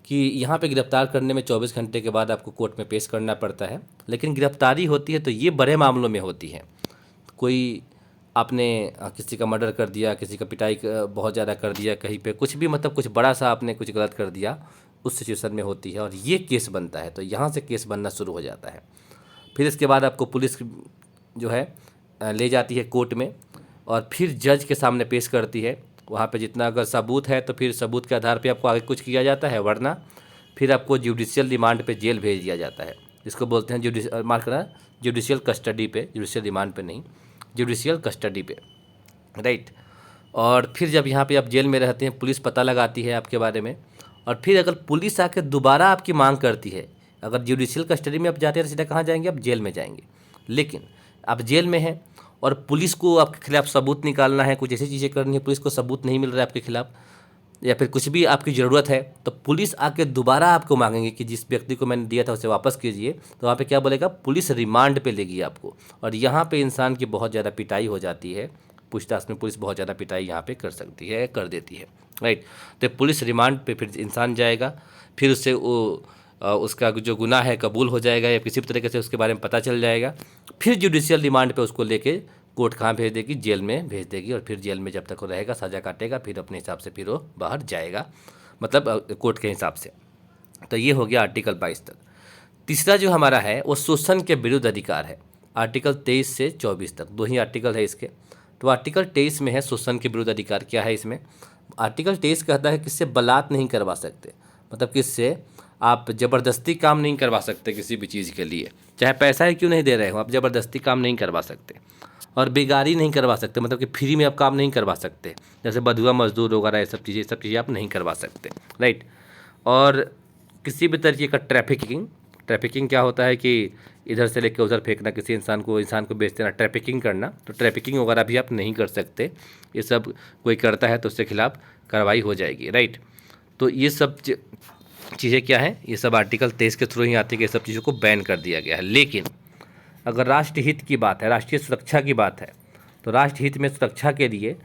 कि यहाँ पे गिरफ्तार करने में 24 घंटे के बाद आपको कोर्ट में पेश करना पड़ता है, लेकिन गिरफ्तारी होती है तो ये बड़े मामलों में होती है। कोई आपने किसी का मर्डर कर दिया, किसी का पिटाई बहुत ज़्यादा कर दिया, कहीं पे कुछ भी मतलब कुछ बड़ा सा आपने कुछ गलत कर दिया, उस सिचुएशन में होती है और ये केस बनता है। तो यहाँ से केस बनना शुरू हो जाता है। फिर इसके बाद आपको पुलिस जो है ले जाती है कोर्ट में और फिर जज के सामने पेश करती है। वहाँ पे जितना अगर सबूत है तो फिर सबूत के आधार पे आपको आगे कुछ किया जाता है, वरना फिर आपको जुडिशियल रिमांड पे जेल भेज दिया जाता है। इसको बोलते हैं मार्क करना, जुडिशियल कस्टडी पे, जुडिशियल रिमांड पे नहीं, जुडिशियल कस्टडी पे, राइट। और फिर जब यहाँ पे आप जेल में रहते हैं, पुलिस पता लगाती है आपके बारे में, और फिर अगर पुलिस आकर दोबारा आपकी मांग करती है, अगर जुडिशियल कस्टडी में आप जाते हैं तो सीधा कहाँ जाएंगे, आप जेल में जाएंगे। लेकिन आप जेल में हैं और पुलिस को आपके खिलाफ़ सबूत निकालना है, कुछ ऐसी चीज़ें करनी है, पुलिस को सबूत नहीं मिल रहा है आपके खिलाफ़, या फिर कुछ भी आपकी ज़रूरत है तो पुलिस आके दोबारा आपको मांगेंगे कि जिस व्यक्ति को मैंने दिया था उसे वापस कीजिए, तो वहाँ पे क्या बोलेगा, पुलिस रिमांड पे लेगी आपको। और यहाँ पे इंसान की बहुत ज़्यादा पिटाई हो जाती है, पूछताछ में पुलिस बहुत ज़्यादा पिटाई यहाँ पे कर सकती है, कर देती है, राइट। तो पुलिस रिमांड पे फिर इंसान जाएगा, फिर उससे वो उसका जो गुनाह है कबूल हो जाएगा या किसी भी तरीके से उसके बारे में पता चल जाएगा, फिर जुडिशियल रिमांड पे उसको लेके कोर्ट कहाँ भेज देगी, जेल में भेज देगी। और फिर जेल में जब तक वो रहेगा, सज़ा काटेगा, फिर अपने हिसाब से फिर वो बाहर जाएगा, मतलब कोर्ट के हिसाब से। तो ये हो गया आर्टिकल 22 तक। तीसरा जो हमारा है वो शोषण के विरुद्ध अधिकार है, आर्टिकल 23 से 24 तक, 2 ही आर्टिकल है इसके। तो आर्टिकल 23 में है शोषण के विरुद्ध अधिकार। क्या है इसमें? आर्टिकल 23 कहता है किससे बलात् नहीं करवा सकते, मतलब किससे आप ज़बरदस्ती काम नहीं करवा सकते किसी भी चीज़ के लिए, चाहे पैसा ही क्यों नहीं दे रहे हो, आप ज़बरदस्ती काम नहीं करवा सकते। और बेगारी नहीं करवा सकते, मतलब कि फ्री में आप काम नहीं करवा सकते, जैसे बधुआ मजदूर वगैरह ये सब चीज़ें आप नहीं करवा सकते, राइट। और किसी भी तरीके का ट्रैफिकिंग क्या होता है कि इधर से लेकर उधर फेंकना, किसी इंसान को बेच देना, ट्रैफिकिंग करना, तो ट्रैफिकिंग वगैरह भी आप नहीं कर सकते। ये सब कोई करता है तो उसके खिलाफ कार्रवाई हो जाएगी, राइट। तो ये सब चीज़ें क्या है, ये सब आर्टिकल 23 के थ्रू ही आती है कि ये सब चीज़ों को बैन कर दिया गया है। लेकिन अगर राष्ट्रहित की बात है, राष्ट्रीय सुरक्षा की बात है, तो राष्ट्रहित में सुरक्षा के लिए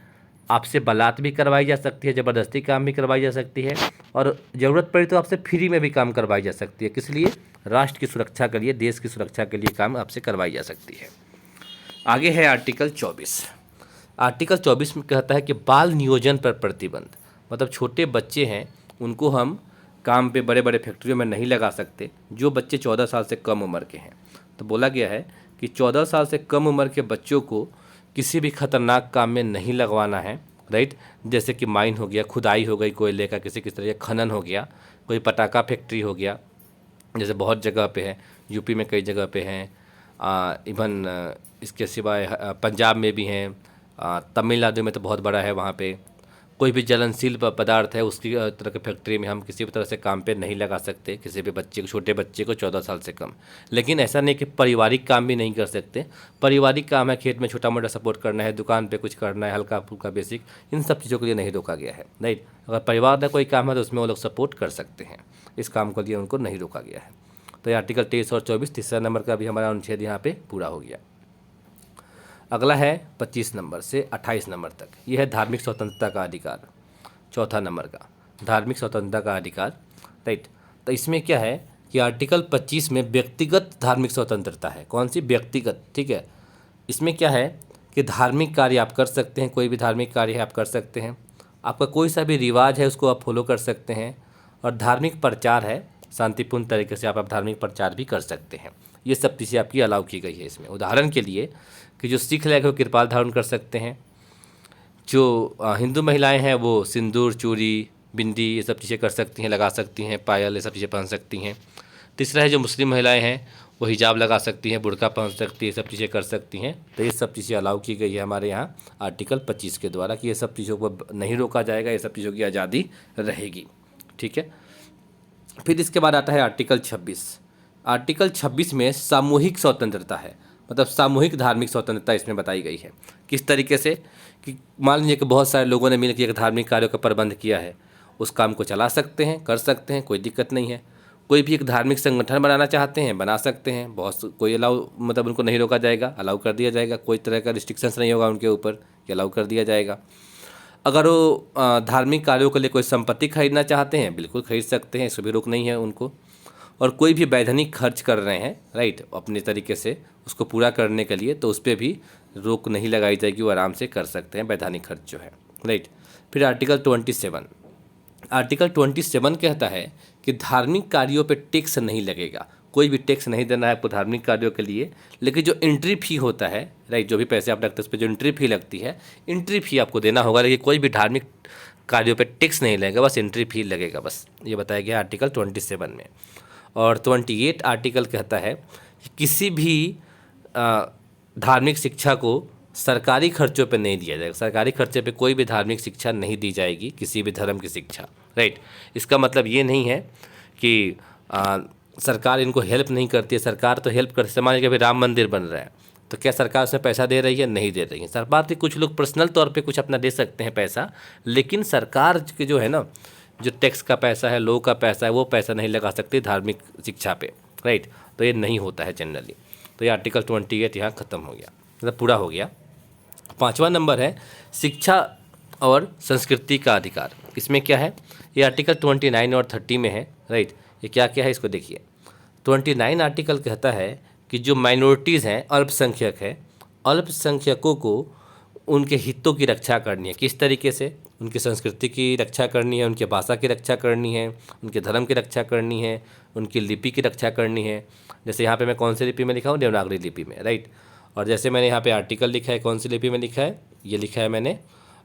आपसे बलात् भी करवाई जा सकती है, ज़बरदस्ती काम भी करवाई जा सकती है, और ज़रूरत पड़ी तो आपसे फ्री में भी काम करवाई जा सकती है। किस लिए? राष्ट्र की सुरक्षा के लिए, देश की सुरक्षा के लिए काम आपसे करवाई जा सकती है। आगे है आर्टिकल 24। आर्टिकल 24 में कहता है कि बाल नियोजन पर प्रतिबंध, मतलब छोटे बच्चे हैं उनको हम काम पे बड़े बड़े फैक्ट्रियों में नहीं लगा सकते, जो बच्चे 14 साल से कम उम्र के हैं। तो बोला गया है कि 14 साल से कम उम्र के बच्चों को किसी भी खतरनाक काम में नहीं लगवाना है, राइट। जैसे कि माइन हो गया, खुदाई हो गई कोयले का, किसी तरह का खनन हो गया, कोई पटाखा फैक्ट्री हो गया, जैसे बहुत जगह पे है, यूपी में कई जगह पे हैं, इवन इसके सिवाय पंजाब में भी हैं, तमिलनाडु में तो बहुत बड़ा है, वहाँ पे कोई भी ज्वलनशील पदार्थ है उसकी तरह की फैक्ट्री में हम किसी भी तरह से काम पे नहीं लगा सकते किसी भी बच्चे को, छोटे बच्चे को 14 साल से कम। लेकिन ऐसा नहीं कि पारिवारिक काम भी नहीं कर सकते। पारिवारिक काम है, खेत में छोटा मोटा सपोर्ट करना है, दुकान पे कुछ करना है, हल्का फुल्का बेसिक, इन सब चीज़ों के लिए नहीं रोका गया है, राइट। अगर परिवार का कोई काम है तो उसमें वो लोग सपोर्ट कर सकते हैं, इस काम के लिए उनको नहीं रोका गया है। तो ये आर्टिकल 23 और 24 तीसरा नंबर का भी हमारा अनुच्छेद यहाँ पे पूरा हो गया। अगला है 25 नंबर से 28 नंबर तक, ये है धार्मिक स्वतंत्रता का अधिकार, चौथा नंबर का धार्मिक स्वतंत्रता का अधिकार, राइट। तो इसमें क्या है कि आर्टिकल 25 में व्यक्तिगत धार्मिक स्वतंत्रता है। कौन सी? व्यक्तिगत, ठीक है। इसमें क्या है कि धार्मिक कार्य आप कर सकते हैं, कोई भी धार्मिक कार्य है आप कर सकते हैं, आपका कोई सा भी रिवाज है उसको आप फॉलो कर सकते हैं, और धार्मिक प्रचार है, शांतिपूर्ण तरीके से आप धार्मिक प्रचार भी कर सकते हैं। ये सब चीज़ें आपकी अलाउ की गई है इसमें। उदाहरण के लिए कि जो सिख लोग वो कृपाल धारण कर सकते हैं, जो हिंदू महिलाएं हैं वो सिंदूर, चूड़ी, बिंदी ये सब चीज़ें कर सकती हैं, लगा सकती हैं, पायल ये सब चीज़ें पहन सकती हैं। तीसरा है जो मुस्लिम महिलाएं हैं वो हिजाब लगा सकती हैं, बुर्का पहन सकती है, सब चीज़ें कर सकती हैं। तो ये सब चीज़ें अलाउ की गई है हमारे यहाँ आर्टिकल 25 के द्वारा कि ये सब चीज़ों को नहीं रोका जाएगा, ये सब चीज़ों की आज़ादी रहेगी, ठीक है। फिर इसके बाद आता है आर्टिकल 26। आर्टिकल 26 में सामूहिक स्वतंत्रता है, मतलब सामूहिक धार्मिक स्वतंत्रता इसमें बताई गई है। किस तरीके से कि मान लीजिए कि बहुत सारे लोगों ने मिलकर एक धार्मिक कार्यों का प्रबंध किया है, उस काम को चला सकते हैं, कर सकते हैं, कोई दिक्कत नहीं है। कोई भी एक धार्मिक संगठन बनाना चाहते हैं, बना सकते हैं, बहुत कोई अलाउ, मतलब उनको नहीं रोका जाएगा, अलाउ कर दिया जाएगा, कोई तरह का रिस्ट्रिक्शंस नहीं होगा उनके ऊपर, ये अलाउ कर दिया जाएगा। अगर वो धार्मिक कार्यों के लिए कोई संपत्ति खरीदना चाहते हैं, बिल्कुल खरीद सकते हैं, इसको भी रोक नहीं है उनको। और कोई भी वैधानिक खर्च कर रहे हैं, राइट, अपने तरीके से उसको पूरा करने के लिए, तो उस पर भी रोक नहीं लगाई जाएगी, वो आराम से कर सकते हैं वैधानिक खर्च जो है, राइट। फिर आर्टिकल 27। आर्टिकल 27 कहता है कि धार्मिक कार्यों पे टैक्स नहीं लगेगा, कोई भी टैक्स नहीं देना है आपको धार्मिक कार्यों के लिए। लेकिन जो एंट्री फ़ी होता है, राइट, जो भी पैसे आप रखते हैं उस पर जो एंट्री फ़ी लगती है, एंट्री फ़ी आपको देना होगा। लेकिन कोई भी धार्मिक कार्यों पे टैक्स नहीं लगेगा, बस एंट्री फ़ी लगेगा, बस ये बताया गया आर्टिकल 27 में। और 28 आर्टिकल कहता है कि किसी भी धार्मिक शिक्षा को सरकारी खर्चों पे नहीं दिया जाएगा, सरकारी खर्चे पे कोई भी धार्मिक शिक्षा नहीं दी जाएगी, किसी भी धर्म की शिक्षा, राइट। इसका मतलब ये नहीं है कि सरकार इनको हेल्प नहीं करती है, सरकार तो हेल्प करती है। मान लीजिए कि अभी राम मंदिर बन रहा है, तो क्या सरकार उसमें पैसा दे रही है? नहीं दे रही है। सरकार के कुछ लोग पर्सनल तौर पे कुछ अपना दे सकते हैं पैसा, लेकिन सरकार के जो है ना, जो टैक्स का पैसा है, लो का पैसा है, वो पैसा नहीं लगा सकती धार्मिक शिक्षा पे, राइट। तो ये नहीं होता है जनरली। तो ये आर्टिकल 28 यहाँ ख़त्म हो गया, मतलब पूरा हो गया। 5वां नंबर है शिक्षा और संस्कृति का अधिकार। इसमें क्या है? ये आर्टिकल 29 और 30 में है, राइट। ये क्या क्या है इसको देखिए। 29 आर्टिकल कहता है कि जो माइनॉरिटीज़ हैं, अल्पसंख्यक है, अल्पसंख्यकों को उनके हितों की रक्षा करनी है। किस तरीके से? उनकी संस्कृति की रक्षा करनी है, उनके भाषा की रक्षा करनी है, उनके धर्म की रक्षा करनी है, उनकी लिपि की रक्षा करनी है। जैसे यहाँ पे मैं कौन सी लिपि में लिखा हूँ? देवनागरी लिपि में, राइट। और जैसे मैंने यहाँ पे आर्टिकल लिखा है, कौन सी लिपि में लिखा है? ये लिखा है मैंने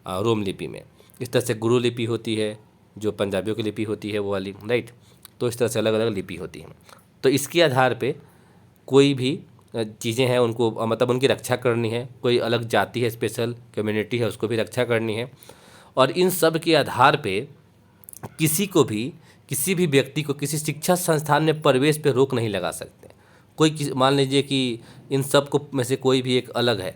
रोम लिपि में। इस तरह से गुरु लिपि होती है, जो पंजाबियों की लिपि होती है वो वाली, राइट। तो इस तरह से अलग अलग लिपि होती हैं। तो इसके आधार पे कोई भी चीज़ें हैं उनको मतलब उनकी रक्षा करनी है। कोई अलग जाति है, स्पेशल कम्युनिटी है, उसको भी रक्षा करनी है। और इन सब के आधार पे किसी को भी, किसी भी व्यक्ति को किसी शिक्षा संस्थान में प्रवेश पे रोक नहीं लगा सकते। कोई मान लीजिए कि इन सब को में से कोई भी एक अलग है,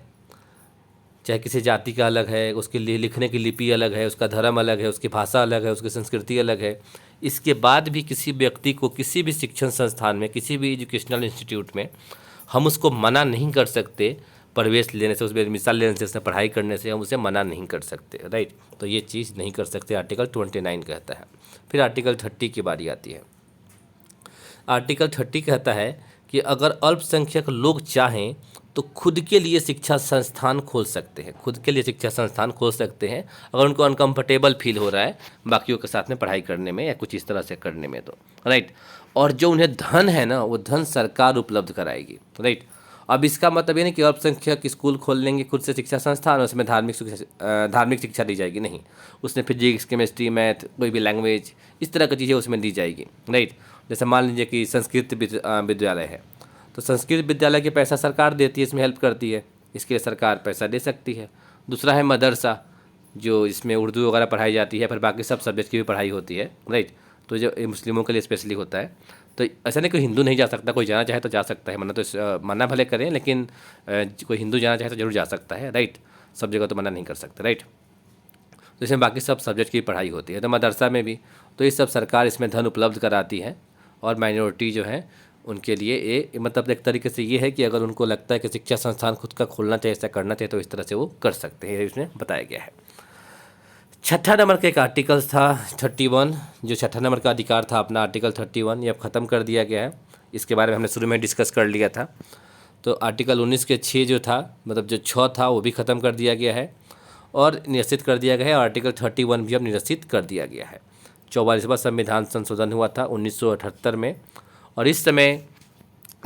चाहे किसी जाति का अलग है, उसके लिए लिखने की लिपि अलग है, उसका धर्म अलग है, उसकी भाषा अलग है, उसकी संस्कृति अलग है, इसके बाद भी किसी व्यक्ति को किसी भी शिक्षण संस्थान में, किसी भी एजुकेशनल इंस्टीट्यूट में हम उसको मना नहीं कर सकते प्रवेश लेने से, उसमें एडमिशन लेने से, उसमें पढ़ाई करने से हम उसे मना नहीं कर सकते, राइट। तो ये चीज़ नहीं कर सकते, आर्टिकल 29 कहता है। फिर आर्टिकल 30 की बारी आती है। आर्टिकल 30 कहता है कि अगर अल्पसंख्यक लोग चाहें तो खुद के लिए शिक्षा संस्थान खोल सकते हैं, खुद के लिए शिक्षा संस्थान खोल सकते हैं अगर उनको अनकंफर्टेबल फील हो रहा है बाकियों के साथ में पढ़ाई करने में या कुछ इस तरह से करने में, तो राइट। और जो उन्हें धन है ना, वो धन सरकार उपलब्ध कराएगी, राइट। अब इसका मतलब ये नहीं कि अल्पसंख्यक स्कूल खोल लेंगे खुद से शिक्षा संस्थान, उसमें धार्मिक शिक्षा दी जाएगी, नहीं। उसमें फिजिक्स, केमिस्ट्री, मैथ, कोई भी लैंग्वेज, इस तरह की चीज़ें उसमें दी जाएगी, राइट। जैसे मान लीजिए कि संस्कृत विद्यालय है, तो संस्कृत विद्यालय के पैसा सरकार देती है, इसमें हेल्प करती है, इसके लिए सरकार पैसा दे सकती है। दूसरा है मदरसा, जो इसमें उर्दू वगैरह पढ़ाई जाती है, फिर बाकी सब सब्जेक्ट की भी पढ़ाई होती है, राइट। तो जो मुस्लिमों के लिए स्पेशली होता है। तो ऐसा नहीं कोई हिंदू नहीं जा सकता, कोई जाना चाहे तो जा सकता है, मना भले करें, लेकिन कोई हिंदू जाना चाहे तो जरूर जा सकता है, राइट। सब जगह तो मना नहीं कर सकते, राइट। तो इसमें बाकी सब सब्जेक्ट की पढ़ाई होती है। तो मदरसा में भी तो ये सब सरकार इसमें धन उपलब्ध कराती है। और माइनॉरिटी जो है उनके लिए ये मतलब एक तरीके से ये है कि अगर उनको लगता है कि शिक्षा संस्थान खुद का खोलना चाहिए, ऐसा करना चाहिए, तो इस तरह से वो कर सकते हैं, इसमें बताया गया है। 6ठा नंबर का एक आर्टिकल था 31, जो 6ठा नंबर का अधिकार था अपना आर्टिकल 31, ये अब ख़त्म कर दिया गया है। इसके बारे में हमने शुरू में डिस्कस कर लिया था। तो आर्टिकल 19 के 6 जो था, मतलब जो 6 था, वो भी ख़त्म कर दिया गया है और निरसित कर दिया गया है। आर्टिकल 31 भी अब निरसित कर दिया गया है। 44वां संविधान संशोधन हुआ था 1978 में, और इस समय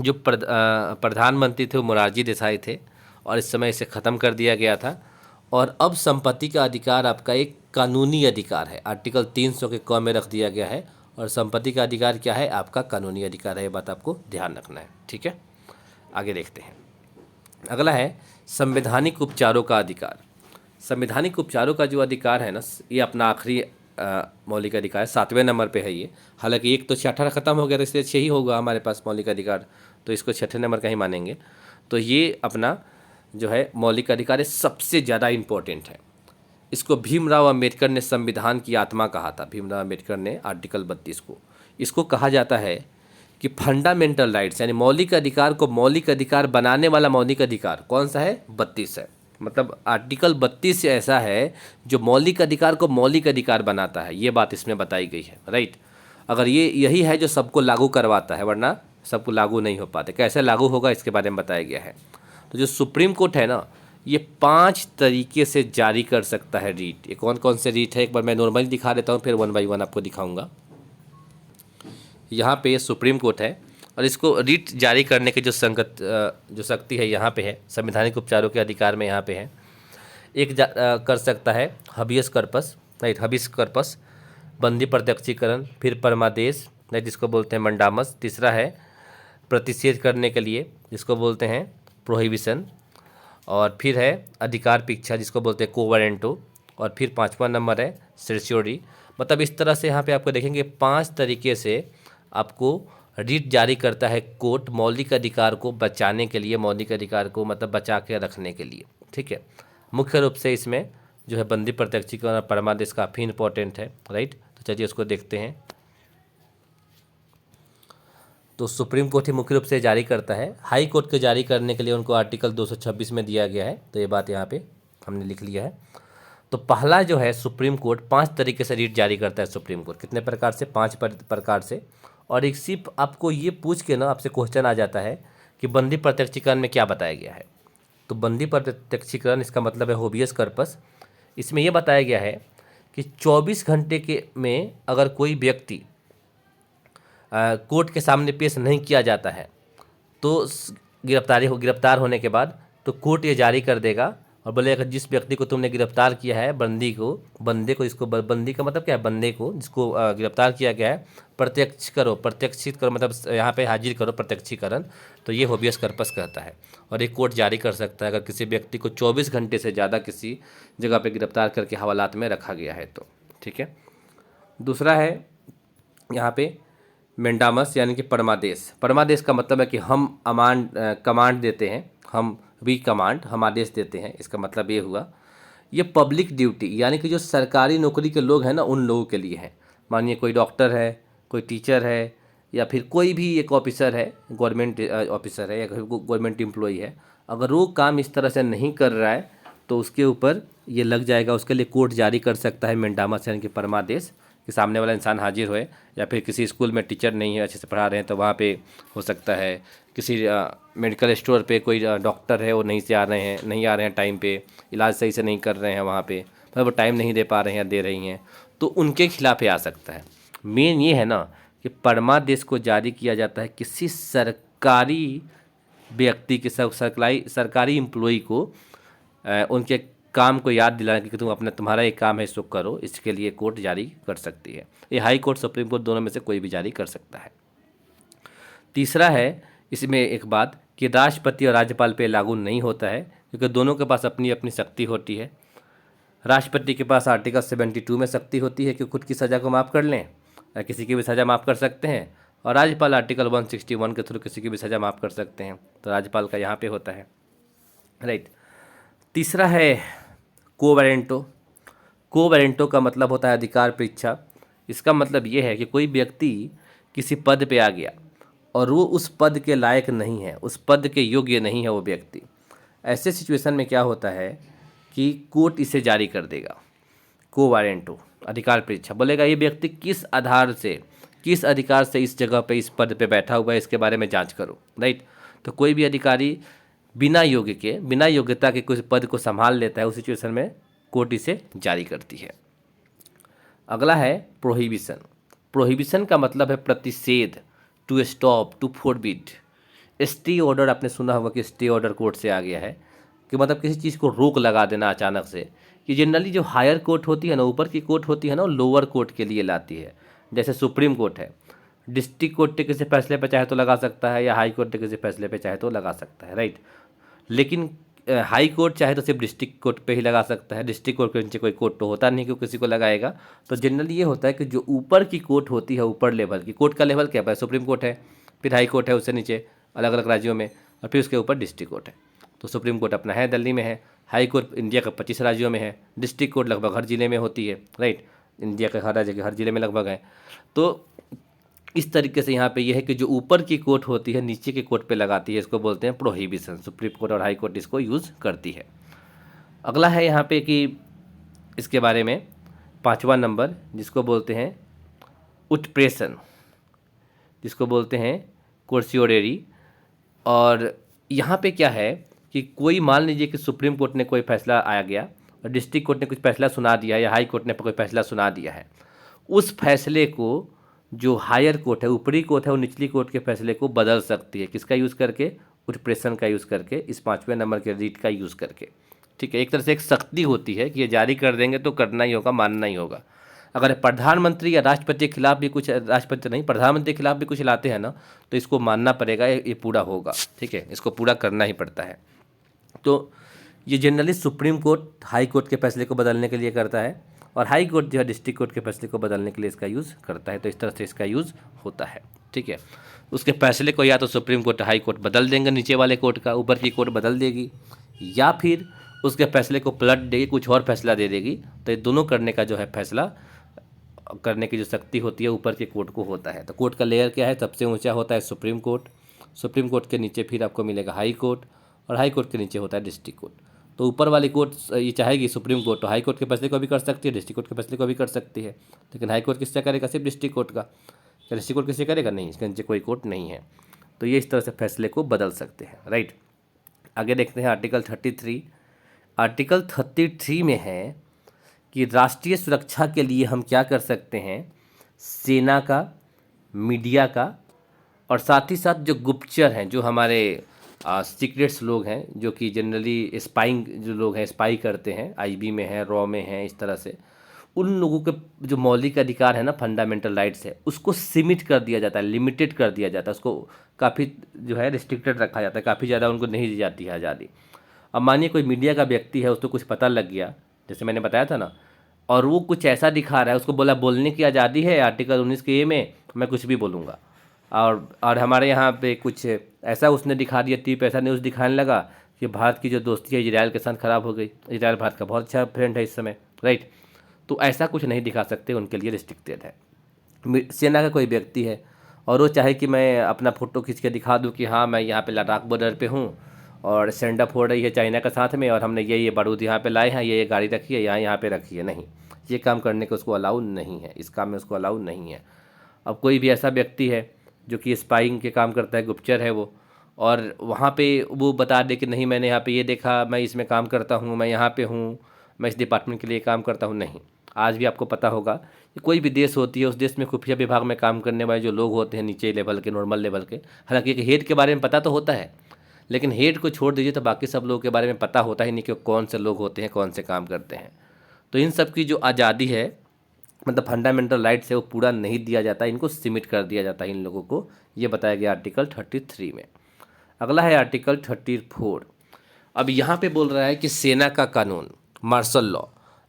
जो प्रधानमंत्री थे वो मोरारजी देसाई थे, और इस समय इसे ख़त्म कर दिया गया था। और अब संपत्ति का अधिकार आपका एक कानूनी अधिकार है, आर्टिकल 300 के क में रख दिया गया है। और संपत्ति का अधिकार क्या है? आपका कानूनी अधिकार है, ये बात आपको ध्यान रखना है, ठीक है। आगे देखते हैं। अगला है संवैधानिक उपचारों का अधिकार। संवैधानिक उपचारों का जो अधिकार है ना, ये अपना आखिरी मौलिक अधिकार है, 7वें नंबर पे है ये। हालांकि एक तो 6ठा ख़त्म हो गया, तो इसलिए 6 ही होगा हमारे पास मौलिक अधिकार, तो इसको 6ठे नंबर का ही मानेंगे। तो ये अपना जो है मौलिक अधिकार है, सबसे ज़्यादा इम्पोर्टेंट है। इसको भीमराव अंबेडकर ने संविधान की आत्मा कहा था। भीमराव अंबेडकर ने आर्टिकल 32 को, इसको कहा जाता है कि फंडामेंटल राइट्स, यानी मौलिक अधिकार को मौलिक अधिकार बनाने वाला मौलिक अधिकार कौन सा है? 32 है। मतलब आर्टिकल 32 ऐसा है जो मौलिक अधिकार को मौलिक अधिकार बनाता है, ये बात इसमें बताई गई है, राइट। अगर ये यही है जो सबको लागू करवाता है, वरना सबको लागू नहीं हो पाते। कैसे लागू होगा इसके बारे में बताया गया है। तो जो सुप्रीम कोर्ट है ना, ये 5 तरीके से जारी कर सकता है रीट। ये कौन कौन से रीट है एक बार मैं नॉर्मली दिखा देता हूँ, फिर 1 बाई 1 आपको दिखाऊंगा। यहाँ पे ये सुप्रीम कोर्ट है, और इसको रीट जारी करने की जो शक्ति है यहाँ पे है, संवैधानिक उपचारों के अधिकार में यहाँ पे है। एक कर सकता है हबियस कर्पस, राइट, हबियस कर्पस, बंदी प्रत्यक्षीकरण, फिर परमादेश, राइट, जिसको बोलते हैं मंडामस। तीसरा है प्रतिषेध करने के लिए, जिसको बोलते हैं प्रोहिबिशन। और फिर है अधिकार परीक्षा, जिसको बोलते हैं कोवारेंटो। और फिर 5वां नंबर है सर्च्योरी। मतलब इस तरह से यहाँ पे आपको देखेंगे 5 तरीके से आपको रीट जारी करता है कोर्ट मौलिक अधिकार को बचाने के लिए, मौलिक अधिकार को मतलब बचा के रखने के लिए। ठीक है, मुख्य रूप से इसमें जो है बंदी प्रत्यक्षीकरण और परमादेश काफ़ी इंपॉर्टेंट है। राइट, तो चलिए उसको देखते हैं। तो सुप्रीम कोर्ट ही मुख्य रूप से जारी करता है। हाई कोर्ट के जारी करने के लिए उनको आर्टिकल 226 में दिया गया है, तो ये बात यहाँ पे हमने लिख लिया है। तो पहला जो है सुप्रीम कोर्ट 5 तरीके से रीट जारी करता है। सुप्रीम कोर्ट कितने प्रकार से? 5 प्रकार से। और एक सिर्फ आपको ये पूछ के ना आपसे क्वेश्चन आ जाता है कि बंदी प्रत्यक्षीकरण में क्या बताया गया है। तो बंदी प्रत्यक्षीकरण इसका मतलब है होबियस कर्पस। इसमें यह बताया गया है कि 24 घंटे के में अगर कोई व्यक्ति कोर्ट के सामने पेश नहीं किया जाता है तो गिरफ्तार होने के बाद तो कोर्ट ये जारी कर देगा और बोलेगा जिस व्यक्ति को तुमने गिरफ्तार किया है, बंदी को इसको बंदी का मतलब क्या है? बंदे को जिसको गिरफ्तार किया गया है प्रत्यक्षित करो, मतलब यहाँ पे हाजिर करो, प्रत्यक्षीकरण। तो ये होबियस कर्पस कहता है और एक कोर्ट जारी कर सकता है अगर किसी व्यक्ति को 24 घंटे से ज़्यादा किसी जगह पे गिरफ्तार करके हवालात में रखा गया है तो। ठीक है, दूसरा है यहाँ पे मेंडामस यानी कि परमादेश। परमादेश का मतलब है कि हम कमांड देते हैं, हम आदेश देते हैं। इसका मतलब ये हुआ, ये पब्लिक ड्यूटी यानी कि जो सरकारी नौकरी के लोग हैं ना उन लोगों के लिए है। मानिए कोई डॉक्टर है, कोई टीचर है, या फिर कोई भी एक ऑफिसर है, गवर्नमेंट ऑफिसर है या गवर्नमेंट एम्प्लॉई है, अगर वो काम इस तरह से नहीं कर रहा है तो उसके ऊपर ये लग जाएगा। उसके लिए कोर्ट जारी कर सकता है मेंडामस यानी कि परमादेश, कि सामने वाला इंसान हाजिर होए। या फिर किसी स्कूल में टीचर नहीं है, अच्छे से पढ़ा रहे हैं तो वहाँ पे हो सकता है। किसी मेडिकल स्टोर पे कोई डॉक्टर है वो नहीं आ रहे हैं टाइम पे, इलाज सही से नहीं कर रहे हैं वहाँ पे, मतलब वो टाइम नहीं दे पा रहे हैं या दे रही हैं, तो उनके खिलाफ ये आ सकता है। मेन ये है ना कि परमादेश को जारी किया जाता है किसी सरकारी व्यक्ति के सरकारी एम्प्लॉई को उनके काम को याद दिलाने कि तुम्हारा एक काम है इसको करो, इसके लिए कोर्ट जारी कर सकती है। ये हाई कोर्ट, सुप्रीम कोर्ट दोनों में से कोई भी जारी कर सकता है। तीसरा है इसमें एक बात कि राष्ट्रपति और राज्यपाल पे लागू नहीं होता है क्योंकि दोनों के पास अपनी अपनी शक्ति होती है। राष्ट्रपति के पास आर्टिकल 72 में शक्ति होती है कि खुद की सज़ा को माफ़ कर लें या किसी की भी सज़ा माफ़ कर सकते हैं, और राज्यपाल आर्टिकल 161 के थ्रू किसी की भी सज़ा माफ़ कर सकते हैं। तो राज्यपाल का यहाँ पे होता है। राइट, तीसरा है कोवरेंटो का मतलब होता है अधिकार परीक्षा। इसका मतलब ये है कि कोई व्यक्ति किसी पद पे आ गया और वो उस पद के लायक नहीं है, उस पद के योग्य नहीं है वो व्यक्ति। ऐसे सिचुएशन में क्या होता है कि कोर्ट इसे जारी कर देगा। कोवरेंटो अधिकार परीक्षा बोलेगा ये व्यक्ति किस अधिकार से इस जगह पे इस पद पे बैठा हुआ है, इसके बारे में जांच करो। राइट, तो कोई भी अधिकारी बिना योग्यता के कुछ पद को संभाल लेता है, उस सिचुएशन में कोर्ट इसे जारी करती है। अगला है प्रोहिबिशन का मतलब है प्रतिषेध, to stop, to forbid. Stay order आपने सुना होगा कि स्टे ऑर्डर कोर्ट से आ गया है कि मतलब किसी चीज़ को रोक लगा देना अचानक से। कि जनरली जो हायर कोर्ट होती है ना, ऊपर की कोर्ट होती है ना, वो लोअर कोर्ट के लिए लाती है। जैसे सुप्रीम कोर्ट है, डिस्ट्रिक्ट कोर्ट के किसी फैसले पे चाहे तो लगा सकता है, या हाई कोर्ट के किसी फैसले पे चाहे तो लगा सकता है। राइट, लेकिन हाई कोर्ट चाहे तो सिर्फ डिस्ट्रिक्ट कोर्ट पे ही लगा सकता है। डिस्ट्रिक्ट कोर्ट के नीचे कोई कोर्ट तो होता नहीं कि किसी को लगाएगा। तो जनरली ये होता है कि जो ऊपर की कोर्ट होती है, ऊपर लेवल की कोर्ट का लेवल क्या है? सुप्रीम कोर्ट है, फिर हाई कोर्ट है उससे नीचे अलग अलग राज्यों में, और फिर उसके ऊपर डिस्ट्रिक्ट कोर्ट है। तो सुप्रीम कोर्ट अपना है दिल्ली में है, हाई कोर्ट इंडिया का 25 राज्यों में है, डिस्ट्रिक्ट कोर्ट लगभग हर जिले में होती है। राइट, इंडिया का हर राज्य के हर जिले में लगभग है। तो इस तरीके से यहाँ पे ये है कि जो ऊपर की कोर्ट होती है नीचे के कोर्ट पे लगाती है, इसको बोलते हैं प्रोहिबिशन। सुप्रीम कोर्ट और हाई कोर्ट इसको यूज़ करती है। अगला है यहाँ पे कि इसके बारे में 5वां नंबर जिसको बोलते हैं उत्प्रेषण, जिसको बोलते हैं कोर्सियोरेरी। और यहाँ पे क्या है कि कोई मान लीजिए कि सुप्रीम कोर्ट ने कोई फैसला आया गया और डिस्ट्रिक्ट कोर्ट ने कुछ फैसला सुना दिया या हाई कोर्ट ने कोई फैसला सुना दिया है, उस फैसले को जो हायर कोर्ट है, ऊपरी कोर्ट है, वो निचली कोर्ट के फैसले को बदल सकती है। किसका यूज़ करके? उत्प्रेषण का यूज़ करके, इस 5वें नंबर के रीट का यूज़ करके। ठीक है, एक तरह से एक शक्ति होती है कि ये जारी कर देंगे तो करना ही होगा, मानना ही होगा। अगर प्रधानमंत्री या राष्ट्रपति के खिलाफ भी कुछ, प्रधानमंत्री के खिलाफ भी कुछ लाते हैं ना, तो इसको मानना पड़ेगा, ये पूरा होगा। ठीक है, इसको पूरा करना ही पड़ता है। तो ये generally supreme court high court के फैसले को बदलने के लिए करता है, और हाई कोर्ट जो है डिस्ट्रिक्ट कोर्ट के फैसले को बदलने के लिए इसका यूज़ करता है। तो इस तरह से इसका यूज़ होता है, ठीक है। उसके फैसले को या तो सुप्रीम कोर्ट हाई कोर्ट बदल देंगे नीचे वाले कोर्ट का, ऊपर की कोर्ट बदल देगी, या फिर उसके फैसले को पलट देगी, कुछ और फैसला दे देगी। तो ये दोनों करने का जो है फैसला करने की जो शक्ति होती है ऊपर के कोर्ट को होता है। तो कोर्ट का लेयर क्या है, सबसे ऊंचा होता है सुप्रीम कोर्ट, सुप्रीम कोर्ट के नीचे फिर आपको मिलेगा हाई कोर्ट, और हाई कोर्ट के नीचे होता है डिस्ट्रिक्ट कोर्ट। तो ऊपर वाली कोर्ट ये चाहेगी सुप्रीम कोर्ट तो हाई कोर्ट के फैसले को भी कर सकती है, डिस्ट्रिक्ट कोर्ट के फैसले को भी कर सकती है, लेकिन हाई कोर्ट किससे करेगा, सिर्फ डिस्ट्रिक्ट कोर्ट का। क्या डिस्ट्रिक्ट कोर्ट किससे करेगा, नहीं, इसके नीचे कोई कोर्ट नहीं है। तो ये इस तरह से फैसले को बदल सकते हैं, राइट। आगे देखते हैं आर्टिकल 33। आर्टिकल 33 में है कि राष्ट्रीय सुरक्षा के लिए हम क्या कर सकते हैं, सेना का, मीडिया का, और साथ ही साथ जो गुप्तचर हैं, जो हमारे सीक्रेट्स लोग हैं, जो कि जनरली स्पाइंग जो लोग हैं, स्पाई करते हैं, आईबी में हैं, रॉ में हैं, इस तरह से उन लोगों के जो मौलिक अधिकार है ना, फंडामेंटल राइट्स है, उसको सीमित कर दिया जाता है, लिमिटेड कर दिया जाता है, उसको काफ़ी जो है रिस्ट्रिक्टेड रखा जाता है, काफ़ी ज़्यादा उनको नहीं दी जाती है आज़ादी। अब मानिए कोई मीडिया का व्यक्ति है, उसको कुछ पता लग गया, जैसे मैंने बताया था ना, और वो कुछ ऐसा दिखा रहा है, उसको बोला बोलने की आज़ादी है आर्टिकल 19 के ए में, मैं कुछ भी बोलूँगा। और हमारे यहाँ पे कुछ ऐसा उसने दिखा दिया, टिप ऐसा न्यूज़ दिखाने लगा कि भारत की जो दोस्ती है इजराइल के साथ ख़राब हो गई, इजराइल भारत का बहुत अच्छा फ्रेंड है इस समय, राइट। तो ऐसा कुछ नहीं दिखा सकते, उनके लिए रिस्ट्रिक्टेड है। सेना का कोई व्यक्ति है और वो चाहे कि मैं अपना फ़ोटो खींच के दिखा दूँ कि हाँ मैं यहाँ पे लद्दाख बॉर्डर पे हूँ और स्टैंड अप हो रही है चाइना के साथ में, और हमने ये बारूद यहाँ पे लाए हैं, ये गाड़ी रखी है, यहाँ पे रखी है, नहीं, ये काम करने को उसको अलाउ नहीं है, इस काम में उसको अलाउ नहीं है। अब कोई भी ऐसा व्यक्ति है जो कि स्पाइंग के काम करता है, गुप्तचर है वो, और वहाँ पे वो बता दे कि नहीं मैंने यहाँ पे ये देखा, मैं इसमें काम करता हूँ, मैं यहाँ पे हूँ, मैं इस डिपार्टमेंट के लिए काम करता हूँ, नहीं। आज भी आपको पता होगा कि कोई भी देश होती है, उस देश में खुफिया विभाग में काम करने वाले जो लोग होते हैं नीचे लेवल के, नॉर्मल लेवल के, हालांकि एक हेड के बारे में पता तो होता है, लेकिन हेड को छोड़ दीजिए तो बाकी सब लोगों के बारे में पता होता ही नहीं कि कौन से लोग होते हैं, कौन से काम करते हैं। तो इन सब की जो आज़ादी है, मतलब फंडामेंटल राइट्स है, वो पूरा नहीं दिया जाता, इनको सीमित कर दिया जाता है इन लोगों को, ये बताया गया आर्टिकल 33 में। अगला है आर्टिकल 34। अब यहाँ पे बोल रहा है कि सेना का कानून, मार्शल लॉ,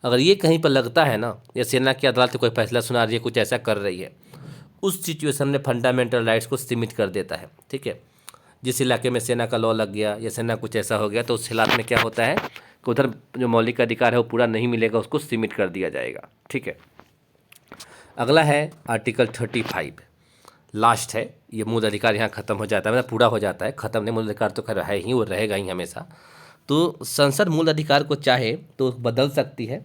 अगर ये कहीं पर लगता है ना, या सेना की अदालत कोई फैसला सुना रही है, कुछ ऐसा कर रही है, उस सिचुएशन में फंडामेंटल राइट्स को सीमित कर देता है, ठीक है। जिस इलाके में सेना का लॉ लग गया या सेना कुछ ऐसा हो गया, तो उस हालात में क्या होता है कि उधर जो मौलिक अधिकार है वो पूरा नहीं मिलेगा, उसको सीमित कर दिया जाएगा, ठीक है। अगला है आर्टिकल 35, लास्ट है, ये मूल अधिकार यहाँ खत्म हो जाता है, मतलब पूरा हो जाता है, खत्म नहीं, मूल अधिकार तो खैर है ही, वो रहेगा ही हमेशा। तो संसद मूल अधिकार को चाहे तो बदल सकती है,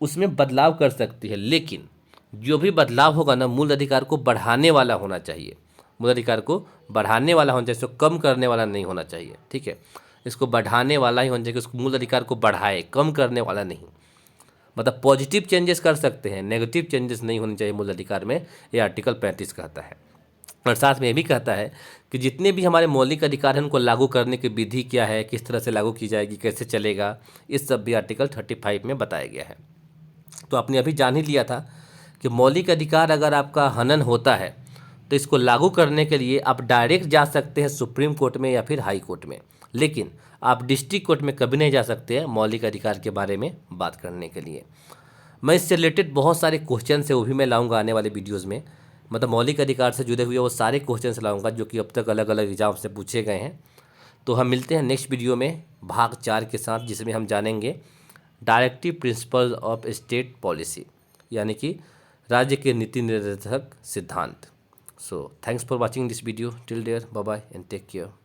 उसमें बदलाव कर सकती है, लेकिन जो भी बदलाव होगा ना, मूल अधिकार को बढ़ाने वाला होना चाहिए, मूल अधिकार को बढ़ाने वाला होना चाहिए, इसको कम करने वाला नहीं होना चाहिए, ठीक है। इसको बढ़ाने वाला ही होना चाहिए, उसको मूल अधिकार को बढ़ाए, कम करने वाला नहीं। मतलब पॉजिटिव चेंजेस कर सकते हैं, नेगेटिव चेंजेस नहीं होने चाहिए मूल अधिकार में, ये आर्टिकल 35 कहता है। और साथ में ये भी कहता है कि जितने भी हमारे मौलिक अधिकार हैं उनको लागू करने की विधि क्या है, किस तरह से लागू की जाएगी, कैसे चलेगा, इस सब भी आर्टिकल 35 में बताया गया है। तो आपने अभी जान ही लिया था कि मौलिक अधिकार अगर आपका हनन होता है तो इसको लागू करने के लिए आप डायरेक्ट जा सकते हैं सुप्रीम कोर्ट में या फिर हाई कोर्ट में, लेकिन आप डिस्ट्रिक्ट कोर्ट में कभी नहीं जा सकते हैं मौलिक अधिकार के बारे में बात करने के लिए। मैं इससे रिलेटेड बहुत सारे क्वेश्चन है वो भी मैं लाऊंगा आने वाले वीडियोज़ में, मतलब मौलिक अधिकार से जुड़े हुए वो सारे क्वेश्चन लाऊंगा जो कि अब तक अलग अलग एग्जाम से पूछे गए हैं। तो हम मिलते हैं नेक्स्ट वीडियो में भाग 4 के साथ, जिसमें हम जानेंगे directive principle of state policy, यानी कि राज्य के नीति निर्देशक सिद्धांत। So thanks for watching this video till there, bye bye and take care.